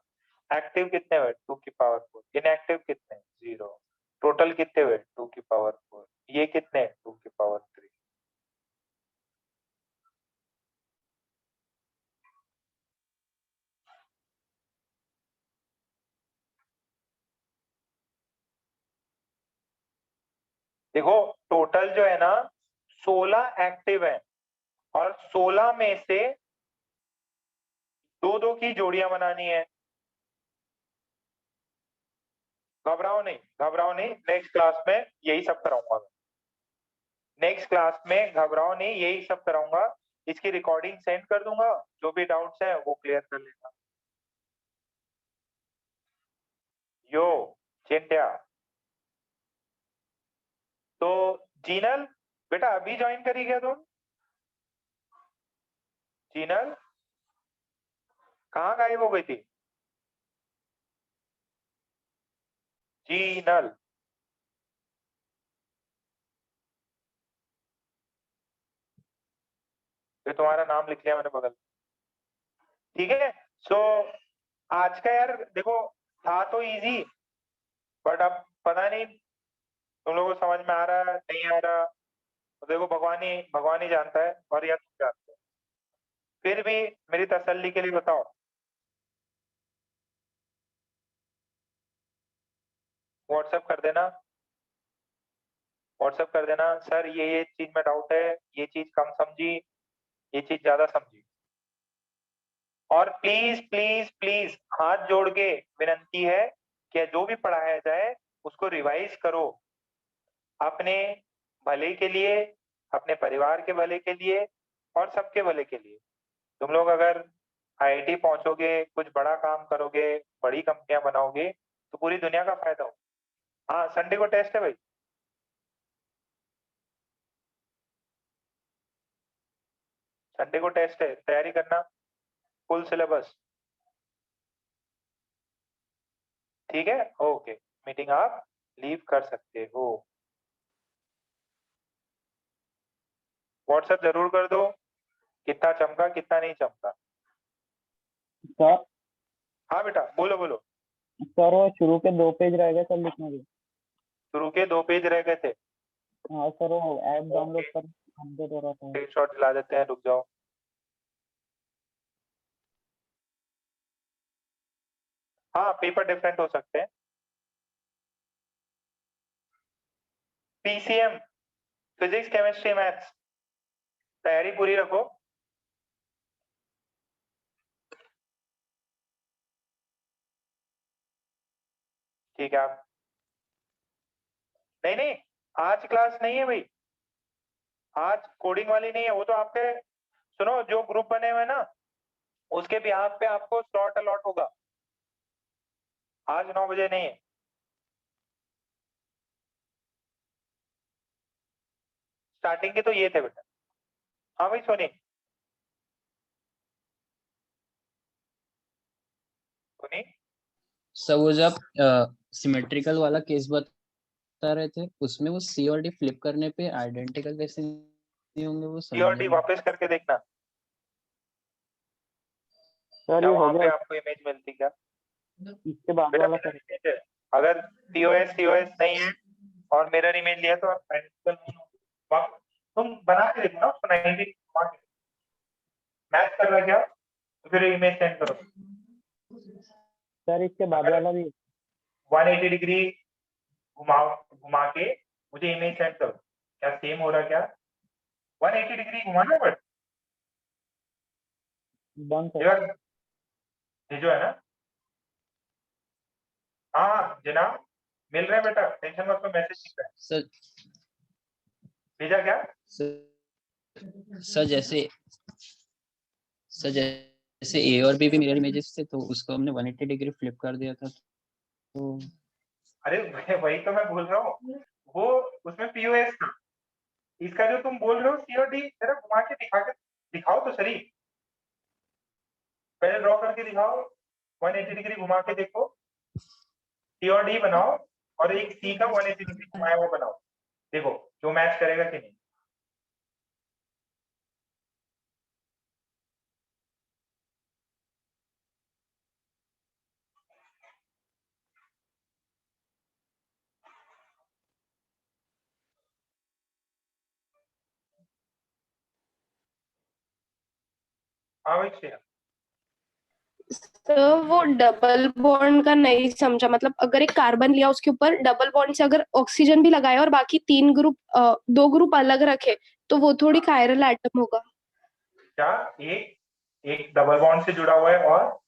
एक्टिव कितने हुए, 2 की पावर 4, इनएक्टिव कितने, 0, टोटल कितने हुए, 2 की पावर 4, ये कितने, 2 की पावर 3। देखो, टोटल जो है ना 16 एक्टिव है, और 16 में से 2-2 की जोड़ियां बनानी है। घबराओ नहीं, घबराओ नहीं, नेक्स्ट क्लास में यही सब कराऊंगा। नेक्स्ट क्लास में घबराओ नहीं, यही सब कराऊंगा। इसकी रिकॉर्डिंग सेंड कर दूंगा, जो भी डाउट्स है वो क्लियर कर लेना। यो चिंट्या, तो जीनल बेटा अभी ज्वाइन करी क्या तुम। जीनल कहाँ गायब हो गई थी। जीनल, ये तुम्हारा नाम लिख लिया मैंने बगल। ठीक है, सो आज का यार देखो था तो इजी, बट अब पता नहीं तुम लोगों को समझ में आ रहा है नहीं आ रहा, तो देखो भगवान ही जानता है, और या तुम जानते हो। फिर भी मेरी तसल्ली के लिए बताओ, व्हाट्सएप कर देना, व्हाट्सएप कर देना, सर ये चीज में डाउट है, ये चीज कम समझी, ये चीज ज्यादा समझी। और प्लीज प्लीज प्लीज हाथ जोड़ के विनंती है कि जो भी पढ़ाया जाए उसको रिवाइज करो, अपने भले के लिए, अपने परिवार के भले के लिए और सबके भले के लिए। तुम लोग अगर आईआईटी पहुंचोगे, कुछ बड़ा काम करोगे, बड़ी कंपनियां बनाओगे तो पूरी दुनिया का फायदा हो। हाँ, संडे को टेस्ट है भाई। संडे को टेस्ट है, तैयारी करना, फुल सिलेबस। ठीक है, ओके। मीटिंग आप लीव कर सकते हो। व्हाट्सएप जरूर कर दो कितना चमका कितना नहीं चमका। सर हाँ बेटा, बोलो बोलो। सर वो शुरू के 2 पेज रह गए सर लिखने के। शुरू के 2 पेज रह गए थे। हाँ सर वो ऐप डाउनलोड कर अपडेट हो रहा था। स्क्रीनशॉट दिला देते हैं, रुक जाओ। हाँ, पेपर डिफरेंट हो सकते हैं। पीसीएम, फिजिक्स केमिस्ट्री मैथ्स, तैयारी पूरी रखो। ठीक है आप, नहीं नहीं, आज क्लास नहीं है भाई, आज कोडिंग वाली नहीं है। वो तो आपके, सुनो, जो ग्रुप बने हुए हैं ना उसके बिहाफ पे आपको स्लॉट अलॉट होगा। आज 9 बजे नहीं है। स्टार्टिंग के तो ये थे बेटा। हाँ भाई सोनी, सोनी सर वो जब सिमेट्रिकल वाला केस बता रहे थे उसमें वो सी और डी फ्लिप करने पे आइडेंटिकल कैसे नहीं होंगे वो सी और समझ डी वापस करके देखना, सर क्या ये हो वहां पे गया, आपको इमेज मिलती क्या? इसके बाद बेटा वाला मिरर सर। इमेज है, अगर सीओएस नहीं है और मिरर इमेज लिया तो आप आइडेंटिकल नहीं होंगे। तुम बना के देखो ना उसको 90 मैच कर रहा क्या, तो फिर इमेज सेंड करो। सर इसके बाद वाला भी 180 डिग्री घुमा के मुझे इमेज सेंड करो, क्या सेम हो रहा क्या? 180 डिग्री घुमाना, बट डन सर। ये जो है ना, हाँ जनाब, मिल रहे हैं बेटा, टेंशन मत लो, मैसेज दिख रहा है। सर भेजा क्या? सर जैसे ए और बी भी मिरर इमेजेस थे तो उसको हमने 180 डिग्री फ्लिप कर दिया था तो अरे वही तो मैं बोल रहा हूँ, वो उसमें पीओएस था। इसका जो तुम बोल रहे हो सीओडी, जरा घुमा के दिखाओ तो सही, पहले ड्रॉ करके दिखाओ, 180 डिग्री घुमा के देखो, सीओडी बनाओ और एक सी का 180 डिग्री घुमाया हुआ बनाओ, देखो जो मैच करेगा कि नहीं। हाँ भाई श्रेया, तो वो डबल बॉन्ड का नहीं समझा, मतलब अगर एक कार्बन लिया उसके ऊपर डबल बॉन्ड से अगर ऑक्सीजन भी लगाया और बाकी 3 ग्रुप 2 ग्रुप अलग रखे तो वो थोड़ी कायरल एटम होगा। क्या एक डबल बॉन्ड से जुड़ा हुआ है और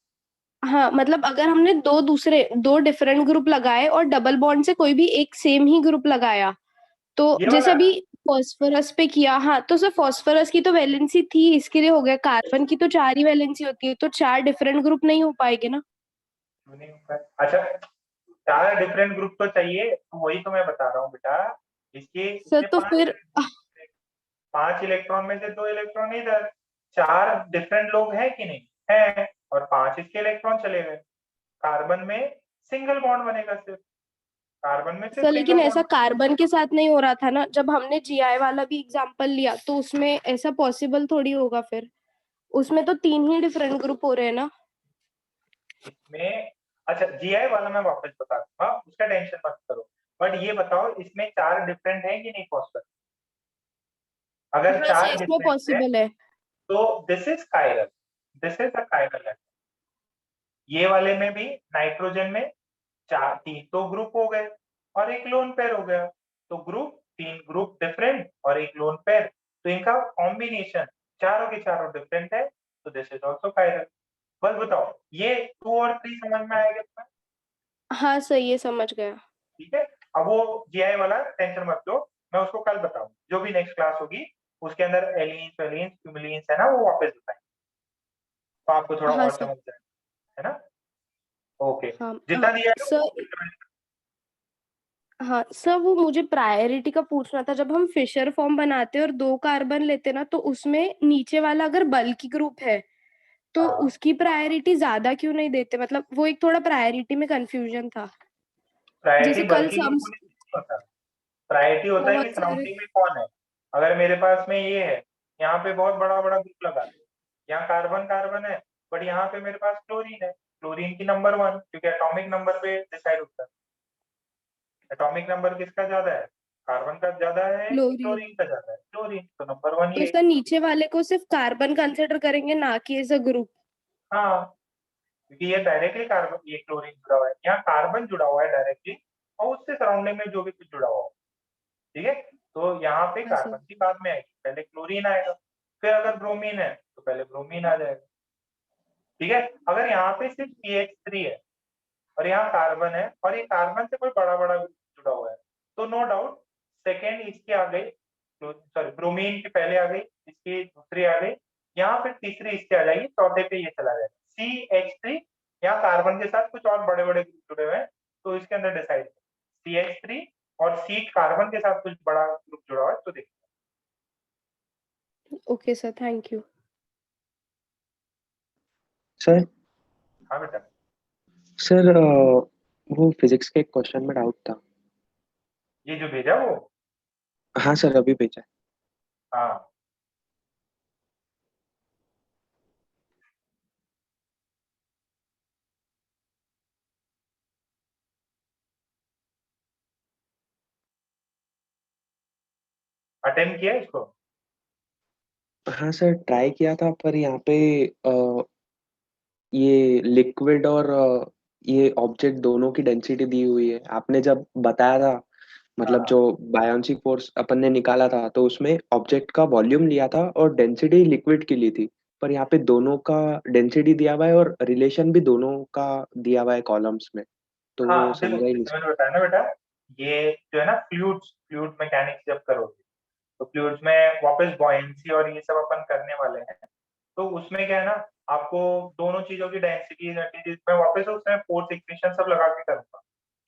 हाँ, मतलब अगर हमने 2 डिफरेंट ग्रुप लगाए और डबल बॉन्ड से कोई भी एक सेम ही ग्रुप लगाया, तो ये जैसे वाला? अभी फॉस्फोरस पे किया, हाँ तो सर फॉस्फोरस की तो वैलेंसी थी, इसके लिए हो गया। कार्बन की तो 4 ही वैलेंसी होती है, तो 4 डिफरेंट ग्रुप नहीं हो पाएंगे ना। अच्छा, 4 डिफरेंट ग्रुप तो चाहिए, तो वही तो मैं बता रहा हूँ बेटा। सर इसके तो 5 फिर 5 इलेक्ट्रॉन में से 2 इलेक्ट्रॉन इधर, 4 डिफरेंट लोग हैं कि नहीं है, और 5 इसके इलेक्ट्रॉन चले गए। कार्बन में सिंगल बॉन्ड बनेगा, सिर्फ कार्बन में सिर्फ सर लेकिन सिंगल ऐसा बॉन्ड। कार्बन के साथ नहीं हो रहा था ना, जब हमने जीआई वाला भी एग्जांपल लिया तो उसमें ऐसा पॉसिबल थोड़ी होगा, फिर उसमें तो 3 ही डिफरेंट ग्रुप हो रहे हैं ना। इसमें अच्छा, जीआई वाला मैं वापस बता दूंगा, उसका टेंशन मत करो, बट ये बताओ इसमें 4 डिफरेंट है कि नहीं फॉस्फेट? अगर हाँ 4 सर, इसमें डिफरेंट है पॉसिबल है। तो this is chiral, this is a chiral है। ये वाले में भी नाइट्रोजन में 3 तो ग्रुप हो गए और एक लोन पेयर हो गया, तो 3 ग्रुप डिफरेंट और एक लोन पेयर, तो इनका कॉम्बिनेशन चारों के चारों डिफरेंट है, तो दिस इज आल्सो कायरल। बस बताओ ये 2 और 3 समझ में आएगा तुम्हें? हाँ सर, ये समझ गया। ठीक है, अब वो जीआई वाला टेंशन मत लो, मैं उसको कल बताऊं, जो भी नेक्स्ट क्लास होगी उसके अंदर एलिन्स वेलिन्स क्यूमुलिन्स है ना, वो वापस बताएंगे, तो आपको थोड़ा हाँ और सर। समझ जाएगा, है ना? ओके, हाँ जितना दिया है सर। हाँ सर, वो मुझे प्रायोरिटी का पूछना था। जब हम फिशर फॉर्म बनाते हैं और 2 कार्बन लेते हैं ना, तो उसमें नीचे वाला अगर बल्की ग्रुप है तो हाँ। उसकी प्रायोरिटी ज्यादा क्यों नहीं देते? मतलब वो एक थोड़ा प्रायोरिटी में कंफ्यूजन था। प्रायोरिटी जैसे कल बल्कि ग्रुप सम्स को नहीं होता, प्रायोरिटी होता है कि बहुत सारे। सराउंडिंग में कौन है। अगर मेरे पास में ये है, यहाँ पे बहुत बड़ा बड़ा ग्रुप लगा दो, यहाँ कार्बन कार्बन है, बट यहाँ पे मेरे पास क्लोरीन है, क्लोरीन की नंबर 1, क्योंकि एटॉमिक नंबर पे डिसाइड होता है। एटॉमिक नंबर किसका ज्यादा है, कार्बन का ज्यादा है कि क्लोरीन। क्लोरीन का ज्यादा है? क्लोरीन, तो नंबर 1 तो ये। सर नीचे वाले को सिर्फ कार्बन कंसिडर करेंगे, ना कि एज अ ग्रुप? हाँ, क्योंकि ये डायरेक्टली कार्बन, ये क्लोरीन जुड़ा हुआ है, यहाँ कार्बन जुड़ा हुआ है डायरेक्टली, और उससे सराउंडिंग में जो भी कुछ जुड़ा हुआ है, ठीक है? तो यहाँ पे हाँ सर। कार्बन की बाद में आएगी, पहले क्लोरीन आएगा, फिर अगर ब्रोमीन है तो पहले ब्रोमीन आ जाएगा, ठीक है? अगर यहाँ पे सिर्फ CH3 है और यहाँ कार्बन है और ये कार्बन से कोई बड़ा बड़ा जुड़ा हुआ है, तो नो डाउट सेकेंड इसकी आ गई, सॉरी ब्रोमीन की पहले आ गई, इसकी दूसरी आ गई, यहाँ फिर तीसरी इसकी आ जाएगी, चौथे पे ये चला जाएगा CH3। यहाँ कार्बन के साथ कुछ और बड़े बड़े ग्रुप जुड़े हुए हैं, तो इसके अंदर डिसाइड CH3 और C कार्बन के साथ कुछ बड़ा ग्रुप जुड़ा हुआ है, तो देखिए। Okay sir, thank you. Sir हाँ बेटा। सर वो फिजिक्स के एक क्वेश्चन में डाउट था। ये जो भेजा वो? हाँ सर, अभी भेजा है। हाँ, अटेम्प्ट किया इसको? हाँ सर, ट्राई किया था, पर यहाँ पे ये लिक्विड और ये ऑब्जेक्ट दोनों की डेंसिटी दी हुई है। आपने जब बताया था, मतलब हाँ जो बायोन्सी फोर्स अपन ने निकाला था, तो उसमें ऑब्जेक्ट का वॉल्यूम लिया था और डेंसिटी लिक्विड की ली थी। पर यहाँ पे दोनों का डेंसिटी दिया हुआ है और रिलेशन भी दोनों का दिया हुआ है कॉलम्स में, तो वो हाँ, देखो समझा ही नहीं जैसे सर। मैंने बताया ना बेटा, ये जो है ना फ्लूइड मैकेनिक्स जब करोगे, तो फ्लूइड्स में वापस बॉयंसी और ये सब अपन करने वाले हैं, तो उसमें क्या है ना, आपको दोनों चीजों की डेंसिटी मैं वापस उसमें फोर्स इक्वेशन सब लगा के करूंगा,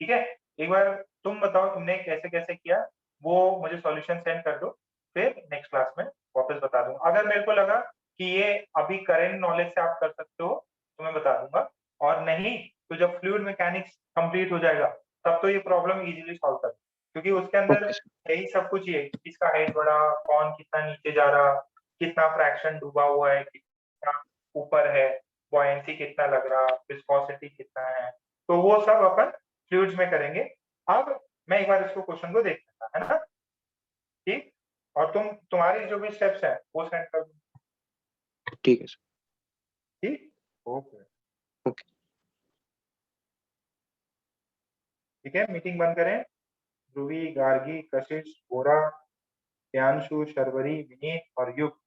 ठीक है? एक बार तुम बताओ तुमने कैसे कैसे किया, वो मुझे सॉल्यूशन सेंड कर दो, फिर नेक्स्ट क्लास में वापस बता दूंगा। अगर मेरे को लगा कि ये अभी करेंट नॉलेज से आप कर सकते हो तो मैं बता दूंगा, और नहीं तो जब फ्लूइड मैकेनिक्स कंप्लीट हो जाएगा तब तो ये प्रॉब्लम इजीली सॉल्व कर, क्योंकि उसके अंदर ओके सर। यही सब कुछ, ये किसका हाइट बढ़ा, कौन कितना नीचे जा रहा, कितना फ्रैक्शन डूबा हुआ है, कितना ऊपर है, बॉयंसी कितना लग रहा, विस्कोसिटी कितना है, तो वो सब अपन फ्लूइड्स में करेंगे। अब मैं एक बार इसको क्वेश्चन को देख लेता, है ना? ठीक, और तुम्हारी जो भी स्टेप्स है वो सेंड कर दो। ठीक है सर। ठीक, ओके, ओके। ठीक है, मीटिंग बंद करें। ध्रुवी, गार्गी, कशिश, गोरा, प्रियांशु, शर्वरी, विनीत और युग